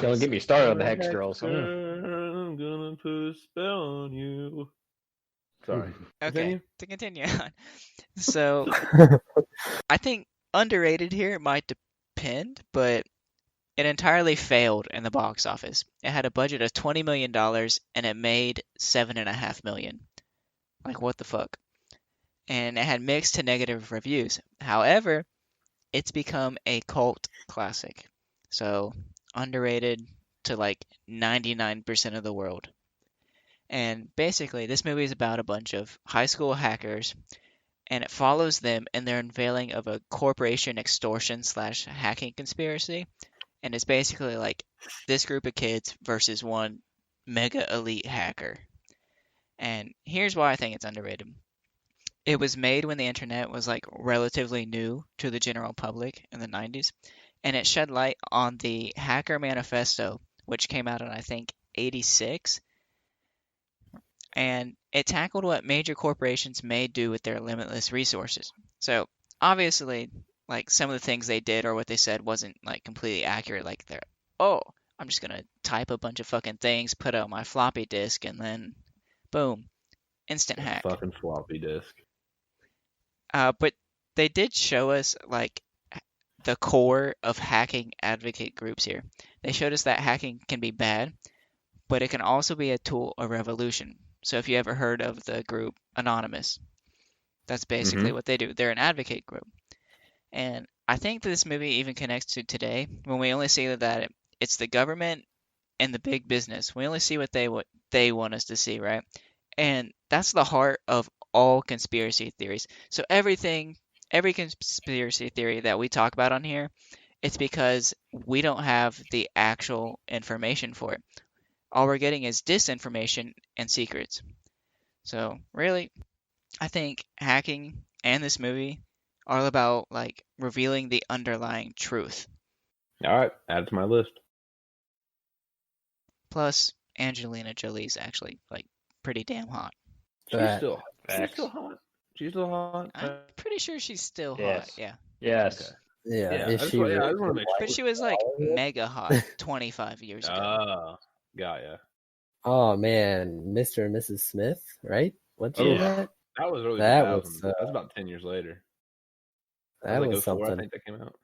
don't get me started on the Hex Girls. Girl, I'm gonna put a spell on you. Sorry. Okay, to continue on. So, I think underrated here might depend, but it entirely failed in the box office. It had a budget of $20 million and it made $7.5 million. Like, what the fuck? And it had mixed to negative reviews. However, it's become a cult classic. So, underrated to like 99% of the world. And basically, this movie is about a bunch of high school hackers, and it follows them in their unveiling of a corporation extortion / hacking conspiracy. And it's basically like this group of kids versus one mega elite hacker. And here's why I think it's underrated. It was made when the internet was like relatively new to the general public in the 90s, and it shed light on the Hacker Manifesto, which came out in I think 86, and it tackled what major corporations may do with their limitless resources. So obviously, like some of the things they did or what they said wasn't like completely accurate. Like I'm just gonna type a bunch of fucking things, put it on my floppy disk, and then boom, instant hack. Fucking floppy disk. But they did show us like the core of hacking advocate groups here. They showed us that hacking can be bad, but it can also be a tool of revolution. So if you ever heard of the group Anonymous, that's basically what they do. They're an advocate group. And I think this movie even connects to today when we only see that it's the government and the big business. We only see what they want us to see, right? And that's the heart of all conspiracy theories. So every conspiracy theory that we talk about on here, it's because we don't have the actual information for it. All we're getting is disinformation and secrets. So really, I think hacking and this movie are about like revealing the underlying truth. All right, add it to my list. Plus, Angelina Jolie's actually like pretty damn hot. She's still hot. She's still hot. I'm pretty sure she's still Yes. hot. Yeah. Yes. Okay. Yeah, I just want to make sure. But she was like mega hot 25 years ago. Oh, got ya. Oh man, Mr. and Mrs. Smith, right? What year that? That was really That 2000. was, That's about 10 years later. That was was 04, I something. think that came out.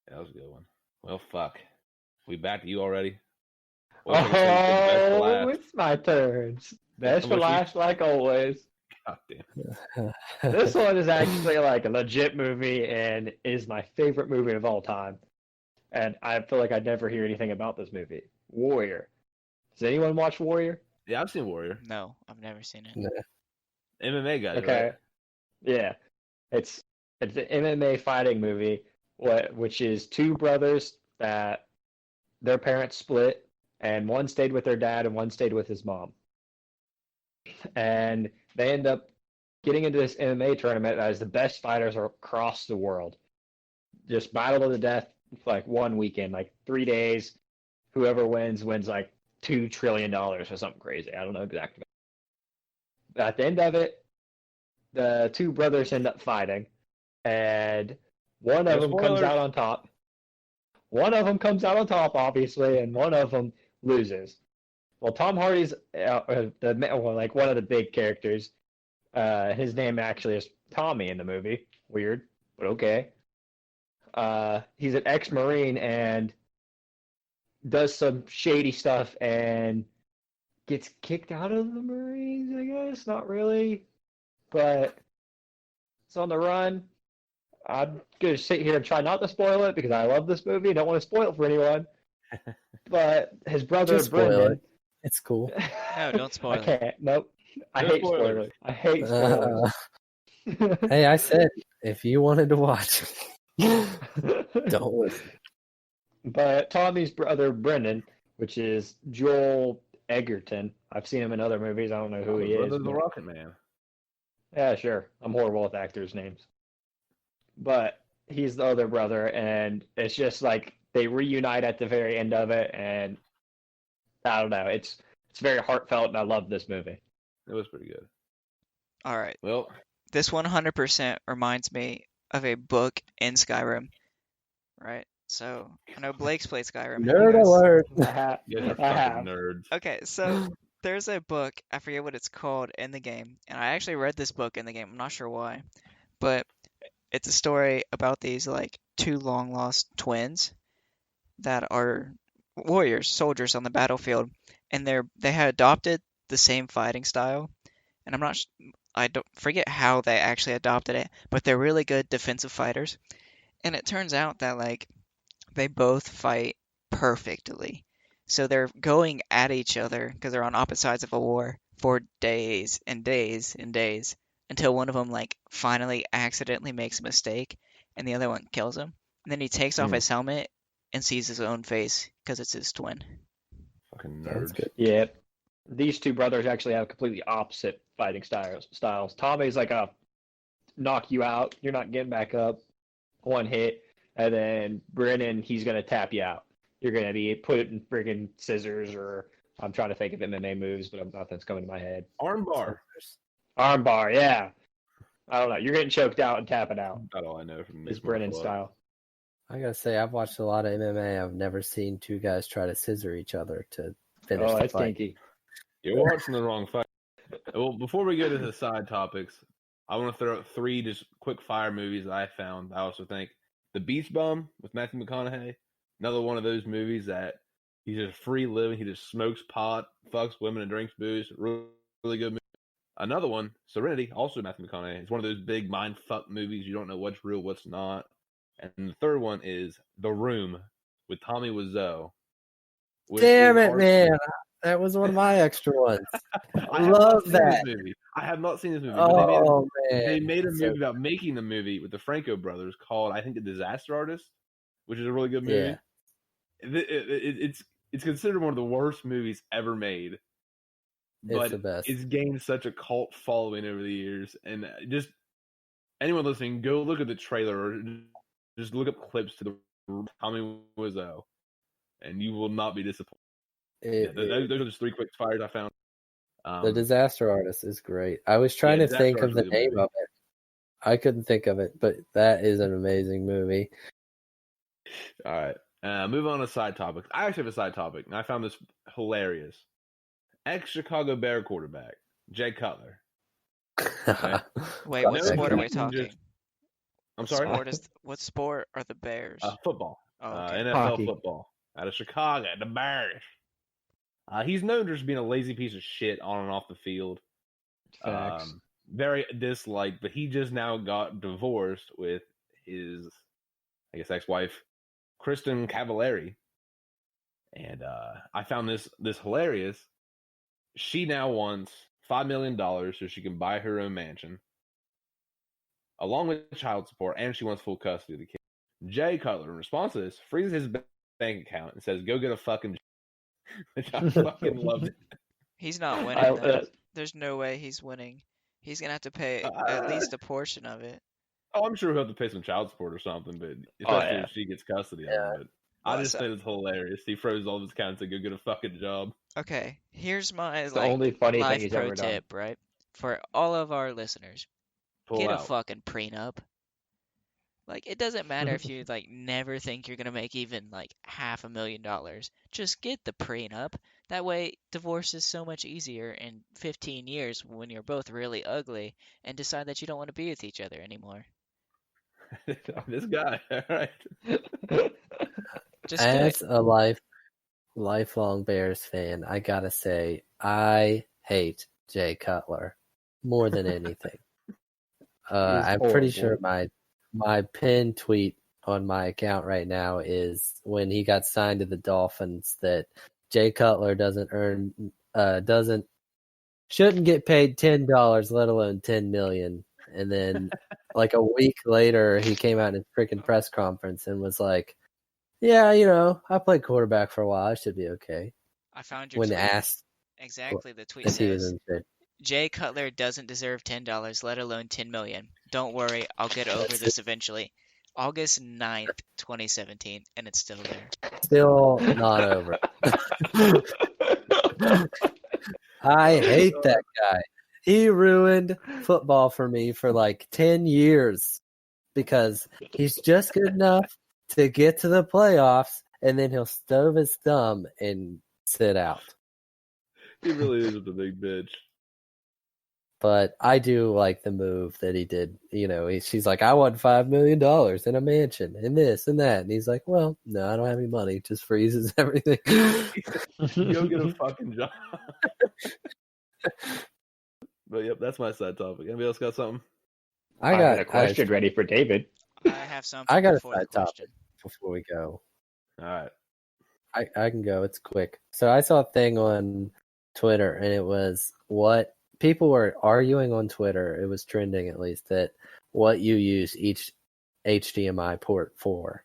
That was a good one. Well, fuck. We back to you already. Well, It's my turn. Best for last, like always. God damn. This one is actually like a legit movie and is my favorite movie of all time. And I feel like I'd never hear anything about this movie. Warrior. Does anyone watch Warrior? Yeah, I've seen Warrior. No, I've never seen it. No. MMA guy. Okay. Right? Yeah. It's an MMA fighting movie, which is two brothers that their parents split, and one stayed with their dad and one stayed with his mom. And they end up getting into this MMA tournament as the best fighters across the world. Just battle to the death, like one weekend, like 3 days. Whoever wins like $2 trillion or something crazy. I don't know exactly. At the end of it, the two brothers end up fighting, and one of them comes out on top. One of them comes out on top, obviously, and one of them loses. Well, Tom Hardy's like one of the big characters. His name actually is Tommy in the movie. Weird, but okay. He's an ex-Marine and does some shady stuff and gets kicked out of the Marines, I guess. Not really, but it's on the run. I'm going to sit here and try not to spoil it because I love this movie. Don't want to spoil it for anyone. But his brother, Brendan. It's cool. No, don't spoil it. I can't. Nope. I hate spoilers. I hate spoilers. Hey, I said if you wanted to watch, don't listen. But Tommy's brother, Brendan, which is Joel Egerton. I've seen him in other movies. I don't know who he is. The Rocket Man. Yeah, sure. I'm horrible with actors' names. But he's the other brother, and it's just like they reunite at the very end of it, and I don't know. It's very heartfelt, and I love this movie. It was pretty good. All right. Well, this 100% reminds me of a book in Skyrim, right? So I know Blake's played Skyrim. Nerd alert. You guys are I have. fucking nerds. Okay, so there's a book, I forget what it's called in the game, and I actually read this book in the game. I'm not sure why, but it's a story about these like two long lost twins that are warriors, soldiers on the battlefield, and they had adopted the same fighting style, and I don't forget how they actually adopted it, but they're really good defensive fighters. And it turns out that like they both fight perfectly. So they're going at each other because they're on opposite sides of a war for days and days and days until one of them like finally accidentally makes a mistake and the other one kills him. And then he takes off his helmet and sees his own face because it's his twin. Fucking That's nerds. good. Yeah. These two brothers actually have completely opposite fighting styles. Tommy's like a knock you out, you're not getting back up, one hit, and then Brennan, he's gonna tap you out. You're gonna be put in friggin' scissors, or I'm trying to think of MMA moves, but nothing's coming to my head. Armbar. Armbar, yeah. I don't know. You're getting choked out and tapping out. That's all I know from It's this Brennan martial style. I gotta say, I've watched a lot of MMA. I've never seen two guys try to scissor each other to finish Oh, the that's fight. kinky. You're watching the wrong fight. Well, before we go to the side topics, I want to throw out 3 just quick fire movies that I found. I also think The Beach Bum with Matthew McConaughey, another one of those movies that he's just free living. He just smokes pot, fucks women, and drinks booze. Really, really good movie. Another one, Serenity, also Matthew McConaughey. It's one of those big mind fuck movies. You don't know what's real, what's not. And the third one is The Room with Tommy Wiseau. Damn it, man! That was one of my extra ones. I love that movie. I have not seen this movie. Oh but they man, made a It's movie so- about making the movie with the Franco brothers called, I think, The Disaster Artist, which is a really good movie. Yeah. It's considered one of the worst movies ever made. But It's the best. it's gained such a cult following over the years. And just anyone listening, go look at the trailer or just look up clips to the Tommy Wiseau, and you will not be disappointed. Those are just 3 quick fires I found. The Disaster Artist is great. I was trying to Disaster think of Artist the is a good name movie. of it. I couldn't think of it, but that is an amazing movie. All right. Move on to side topics. I actually have a side topic, and I found this hilarious. Ex-Chicago Bear quarterback, Jay Cutler. Okay. Wait, what No, sport are we just- talking? I'm sorry? What sport are the Bears? Football. Oh, okay. NFL Hockey. football. Out of Chicago, the Bears. He's known for just being a lazy piece of shit on and off the field. Facts. Very disliked, but he just now got divorced with his, I guess, ex-wife, Kristen Cavallari. And I found this hilarious. She now wants $5 million so she can buy her own mansion, along with child support, and she wants full custody of the kid. Jay Cutler, in response to this, freezes his bank account and says, "Go get a fucking job," which I fucking loved it. He's not winning. though. There's no way he's winning. He's gonna have to pay at least a portion of it. Oh, I'm sure he'll have to pay some child support or something, but especially if she gets custody of it. But I just think it's hilarious. He froze all of his accounts and go get a fucking job. Okay, here's my It's the only funny thing life he's pro ever done. tip, right? For all of our listeners, Pull get a out. fucking prenup. Like, it doesn't matter if you like never think you're gonna make even like $500,000. Just get the prenup. That way, divorce is so much easier in 15 years when you're both really ugly and decide that you don't want to be with each other anymore. This guy, all right. Just do it. As a lifelong Bears fan, I gotta say, I hate Jay Cutler more than anything. I'm pretty sure my pinned tweet on my account right now is when he got signed to the Dolphins that Jay Cutler shouldn't get paid $10, let alone $10 million. And then like a week later, he came out in his freaking press conference and was like, "Yeah, I played quarterback for a while. I should be okay." I found your When tweet. asked Exactly, the tweet if he was says, in shape. Jay Cutler doesn't deserve $10, let alone $10 million. Don't worry, I'll get over That's this eventually. August 9th, 2017, and it's still there. Still not over. I hate that guy. He ruined football for me for like 10 years because he's just good enough to get to the playoffs, and then he'll stove his thumb and sit out. He really is a big bitch. But I do like the move that he did. You know, she's like, I want $5 million in a mansion and this and that. And he's like, well, no, I don't have any money. Just freezes everything. Go get a fucking job. But yep, that's my side topic. Anybody else got something? I got a question ready for David. I have something. I got a before the side question. topic before we go. All right. I can go. It's quick. So I saw a thing on Twitter, and it was what people were arguing on Twitter. It was trending, at least, that what you use each HDMI port for.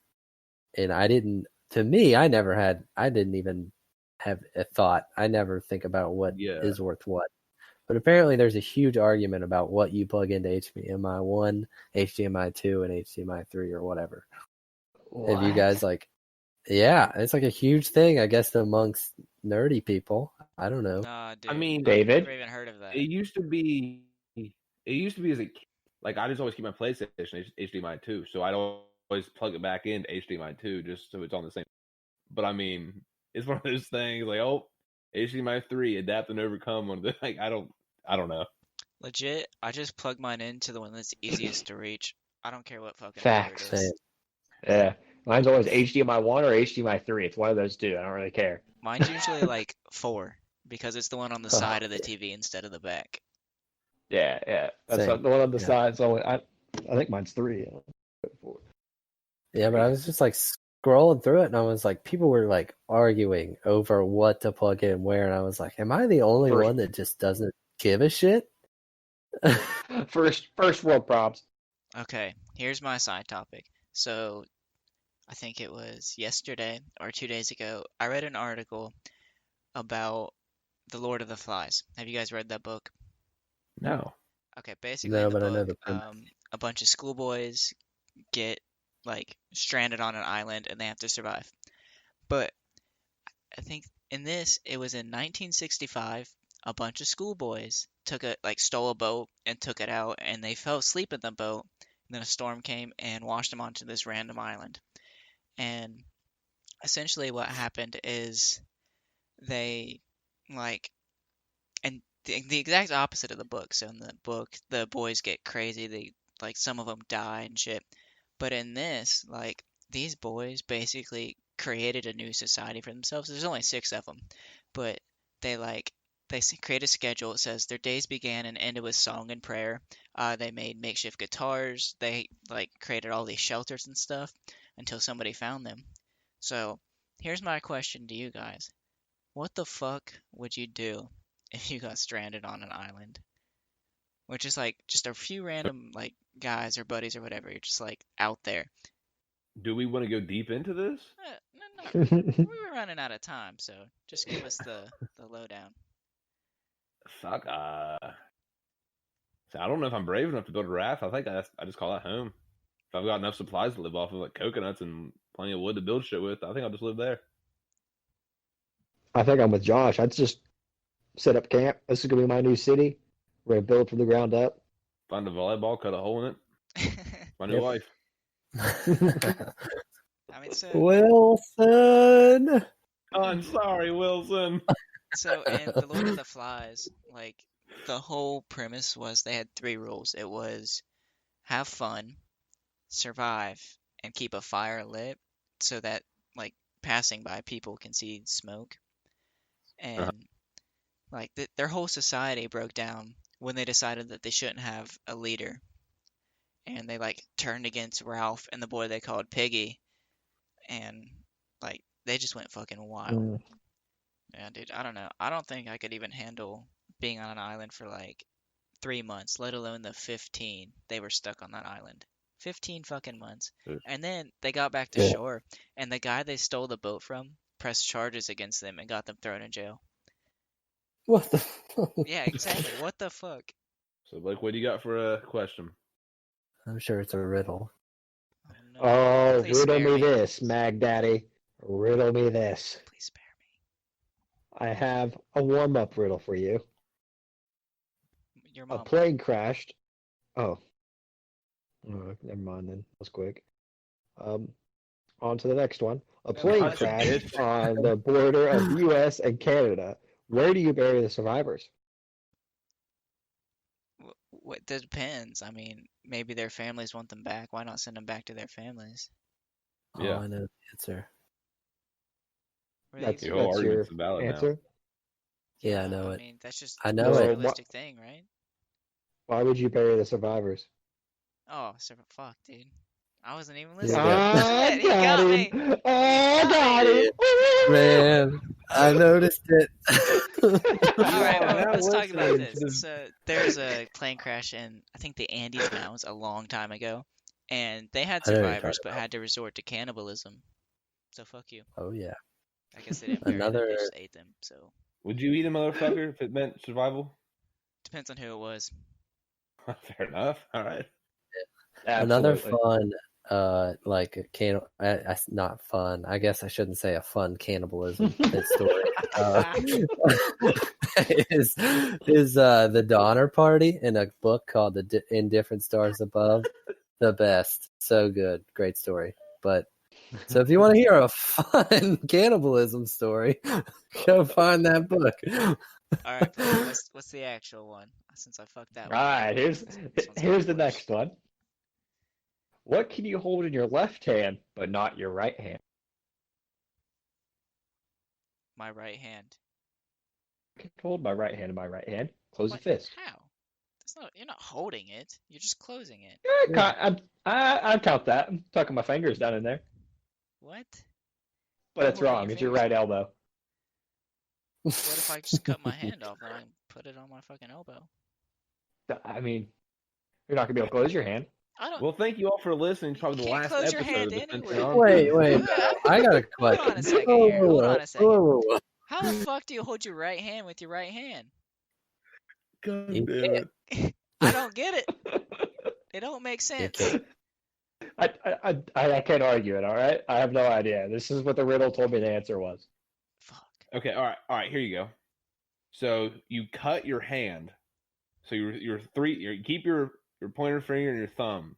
And I didn't even have a thought. I never think about what is worth what. But apparently there's a huge argument about what you plug into HDMI 1, HDMI 2, and HDMI 3 or whatever. What? Have you guys yeah, it's like a huge thing, I guess, amongst nerdy people. I don't know. Nah, dude. I mean, David? I've never even heard of that. It used to be as a kid. Like, I just always keep my PlayStation HDMI 2, so I'd always plug it back into HDMI 2 just so it's on the same. But I mean, it's one of those things like, oh, HDMI 3, adapt and overcome. One of the I don't know. Legit, I just plug mine into the one that's easiest to reach. I don't care what fucking Facts. order it is. Yeah. Mine's always HDMI 1 or HDMI 3. It's one of those two. I don't really care. Mine's usually like 4 because it's the one on the side of the TV instead of the back. Yeah. That's Same. the one on the side. So I think mine's 3. Yeah, but I was just like scrolling through it, and I was like, people were like arguing over what to plug in where, and I was like, am I the only one that just doesn't give a shit? First world props. Okay, here's my side topic. So, I think it was yesterday or 2 days ago, I read an article about The Lord of the Flies. Have you guys read that book? No. Okay, basically No, in the but I know book, the premise. a bunch of schoolboys get like stranded on an island and they have to survive. But I think in this, it was in 1965, a bunch of schoolboys stole a boat and took it out, and they fell asleep in the boat. And then a storm came and washed them onto this random island. And essentially, what happened is they and the exact opposite of the book. So in the book, the boys get crazy. They some of them die and shit. But in this, these boys basically created a new society for themselves. There's only 6 of them, but they create a schedule. It says their days began and ended with song and prayer. They made makeshift guitars. They created all these shelters and stuff until somebody found them. So here's my question to you guys: what the fuck would you do if you got stranded on an island? Which is just a few random guys or buddies or whatever. You're just out there. Do we want to go deep into this? No, we were running out of time, so just give us the lowdown. Fuck. So I don't know if I'm brave enough to build a raft. I think I just call that home. If I've got enough supplies to live off of, like coconuts and plenty of wood to build shit with, I think I'll just live there. I think I'm with Josh. I'd just set up camp. This is gonna be my new city. We're gonna build from the ground up. Find a volleyball, cut a hole in it. My new wife. I mean, so Wilson. Oh, I'm sorry, Wilson. So in The Lord of the Flies, the whole premise was they had 3 rules. It was have fun, survive, and keep a fire lit so that passing by people can see smoke. And their whole society broke down when they decided that they shouldn't have a leader. And they turned against Ralph and the boy they called Piggy. And they just went fucking wild. Yeah, dude, I don't know. I don't think I could even handle being on an island for 3 months, let alone the 15 they were stuck on that island. 15 fucking months. And then they got back to shore, and the guy they stole the boat from pressed charges against them and got them thrown in jail. What the fuck? Yeah, exactly. What the fuck? So, Blake, what do you got for a question? I'm sure it's a riddle. No. Oh, Please riddle spare me me. this, Mag Daddy. Riddle me this. Please spare me. I have a warm-up riddle for you. Your A mom. plane crashed. Oh, never mind then. That was quick. On to the next one. A Wait, plane what's the crash next? on the border of the U.S. and Canada. Where do you bury the survivors? What that depends. I mean, maybe their families want them back. Why not send them back to their families? Oh, Yeah. I know the answer. Where That's they, Your whole that's your argument's invalid now. answer. Yeah, I know I it. mean, that's just I the know most Well, it. realistic thing, right? why would you bury the survivors? Oh, so fuck, dude. I wasn't even Yeah, listening. got I Shit, he got got him. me. I got him. man. I noticed it. All right, Y'all are well, now let's talk about listening to this. the. So there's a plane crash in I think the Andes Mountains a long time ago, and they had I know what you're survivors talking but had to resort to cannibalism. So fuck you. Oh yeah. I guess they didn't bury them; Another they just ate them. So Would you eat a motherfucker if it meant survival? depends on who it was. Fair enough. All right. another Absolutely. fun like a not fun. I guess I shouldn't say a fun cannibalism story. Is the Donner Party in a book called In Different Stars Above. The best. So good. Great story. But so if you want to hear a fun cannibalism story, go find that book. All right, Blake, what's the actual one? Since I fucked that All one up. right, here's This one's gonna here's be the worse. next one. What can you hold in your left hand but not your right hand? My right hand. I can hold my right hand in my right hand. Close What? the fist. How? That's not. You're not holding it. You're just closing it. I count that. I'm tucking my fingers down in there, What? but You it's holding wrong. your It's your fingers? right elbow. What if I just cut my hand off and I put it on my fucking elbow? I mean, you're not gonna be able to close your hand. I don't. Well, thank you all for listening. Probably the You can't last close your episode hand of Defense anyway. and Wait. I got a Hold question. on a second here. Hold on a second. How the fuck do you hold your right hand with your right hand? God You damn it. I don't get it. It don't make sense. can't. I can't argue it. All right, I have no idea. This is what the riddle told me the answer was. Fuck. Okay, all right, here you go. So you cut your hand. So you keep your pointer finger and your thumb,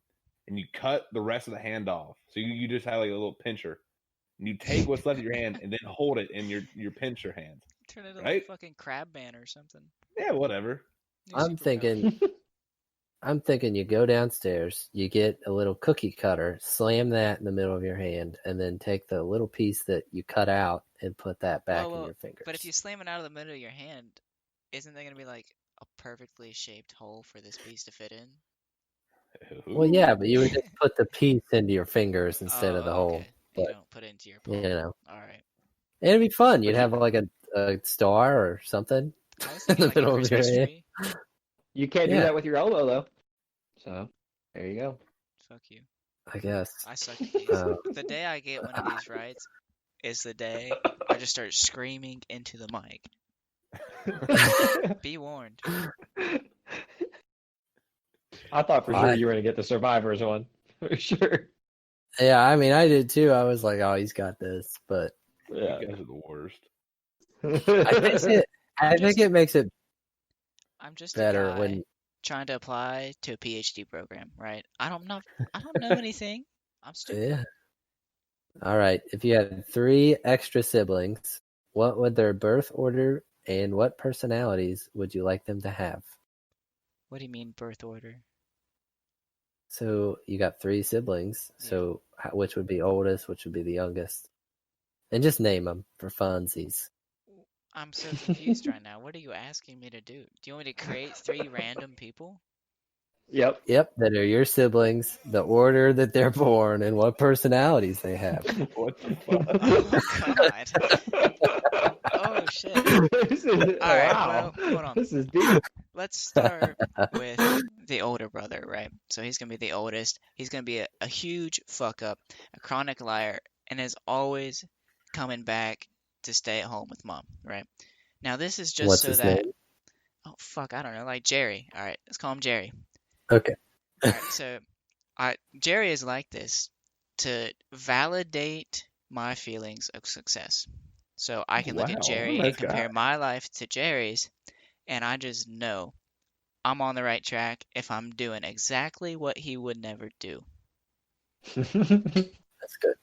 and you cut the rest of the hand off. So you just have like a little pincher. And you take what's left of your hand and then hold it in your pincher hand. Turn it into Right? like fucking crab man or something. Yeah, whatever. New I'm superpower. thinking you go downstairs, you get a little cookie cutter, slam that in the middle of your hand, and then take the little piece that you cut out and put that back in your fingers. But if you slam it out of the middle of your hand, isn't there gonna be like a perfectly shaped hole for this piece to fit in? Well, yeah, but you would just put the piece into your fingers instead of the hole. Okay. You But don't put it into your palm. you know, All right. and it'd be fun. You'd have like a star or something I was in thinking the like a middle of your Christmas hand. tree. You can't do Yeah. that with your elbow though. So there you go. Fuck you. I guess. I suck at these. The day I get one of these rights is the day I just start screaming into the mic. Be warned. I thought for sure you were gonna get the survivors one for sure. Yeah, I mean, I did too. I was like, "Oh, he's got this," but Yeah. You guys are the worst. I think it makes it I'm just better a guy when. trying to apply to a PhD program, right? I don't know anything. I'm stupid. Yeah. All right. If you had 3 extra siblings, what would their birth order and what personalities would you like them to have? What do you mean birth order? So you got 3 siblings. Yeah. So which would be oldest? Which would be the youngest? And just name them for funsies. I'm so confused right now. What are you asking me to do? Do you want me to create 3 random people? Yep. Yep, that are your siblings, the order that they're born, and what personalities they have. What the fuck? Oh God. Oh shit. All right, well, hold on. This is deep. Let's start with the older brother, right? So he's gonna be the oldest. He's gonna be a huge fuck up, a chronic liar, and is always coming back to stay at home with mom, right? Now this is just What's so his that name? oh fuck, I don't know, like Jerry. All right, let's call him Jerry. Okay. All right, so Jerry is like this to validate my feelings of success. So I can look at Wow, Jerry nice and compare guy. my life to Jerry's, and I just know I'm on the right track if I'm doing exactly what he would never do. That's good.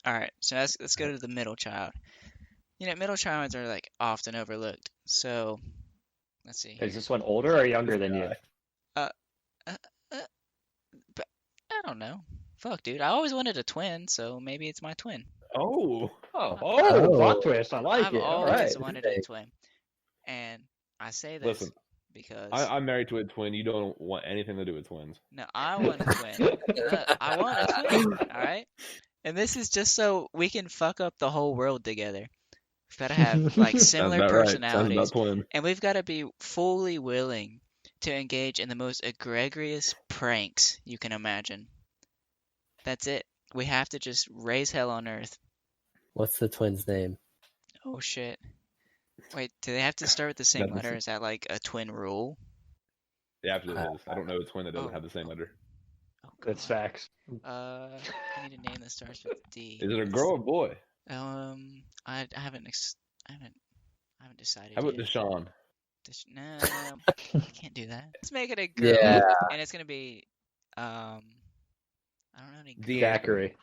All right, so let's go to the middle child. Middle childs are like often overlooked. So let's see Is here. this one older or younger than you? Uh, uh, but I don't know. Fuck, dude. I always wanted a twin, so maybe it's my twin. Oh. Oh, plot twist. I like I've it. All always right. wanted a twin, and I say this Listen, because I'm married to a twin. You don't want anything to do with twins. no, I want a twin. I want a twin. All right, and this is just so we can fuck up the whole world together. We've got to have like similar Sounds about right. Sounds personalities, about twin. and we've got to be fully willing to engage in the most egregious pranks you can imagine. That's it. We have to just raise hell on earth. What's the twin's name? Oh shit. Wait, do they have to start with the same letter? Is that like a twin rule? Yeah, absolutely is. I don't know a twin that doesn't have the same letter. Oh, That's facts. I need a name that starts with D. Is it a girl or boy? I haven't decided How about yet. Deshaun? No, I can't do that. Let's make it a girl, Yeah. and it's gonna be, I don't know any. Zachary.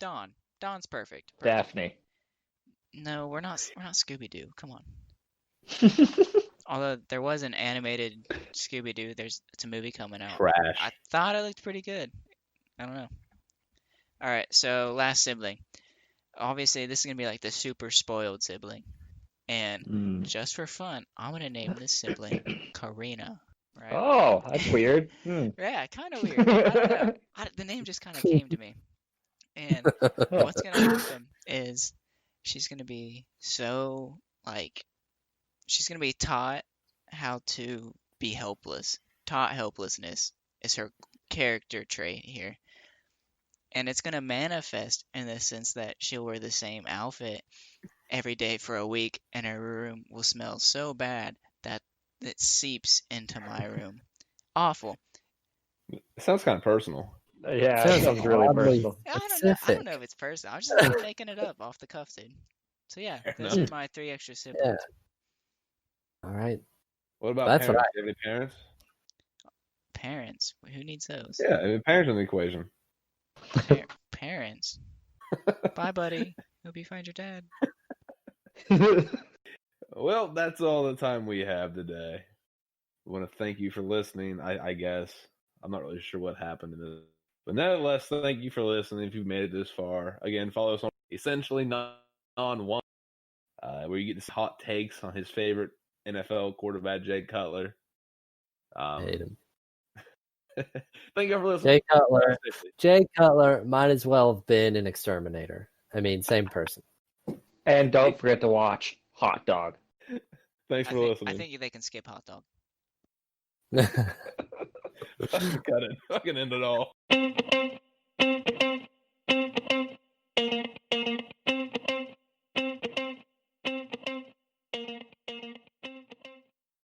Dawn. Dawn's perfect. Daphne. No, we're not Scooby Doo. Come on. Although there was an animated Scooby Doo, it's a movie coming out. Trash. I thought it looked pretty good. I don't know. All right, so last sibling. Obviously, this is gonna be like the super spoiled sibling, and just for fun, I'm gonna name this sibling Karina. Right? Oh, that's weird. Yeah, kind of weird. I don't know. The name just kind of came to me. And what's gonna happen is she's gonna be so she's gonna be taught how to be helpless. Taught helplessness is her character trait here. And it's gonna manifest in the sense that she'll wear the same outfit every day for a week, and her room will smell so bad that it seeps into my room. Awful. It sounds kind of personal. Yeah, it sounds really personal. I don't know if it's personal. I'm just making it up off the cuff, dude. So yeah, those are my 3 extra siblings. Yeah. All right. What about That's parents? what Do you have any parents? Parents? Who needs those? Yeah, parents in the equation. Parents. Bye, buddy. Hope you find your dad. Well, that's all the time we have today. We want to thank you for listening. I guess I'm not really sure what happened in this, but nevertheless, thank you for listening. If you've made it this far, again, follow us on Essentially Non-One, where you get his hot takes on his favorite NFL quarterback, Jay Cutler. Hate him. Thank you for listening. Jay Cutler might as well have been an exterminator. I mean, same person. And don't forget to watch Hot Dog. Thanks for listening. I think they can skip Hot Dog. Cut it. Fucking end it all.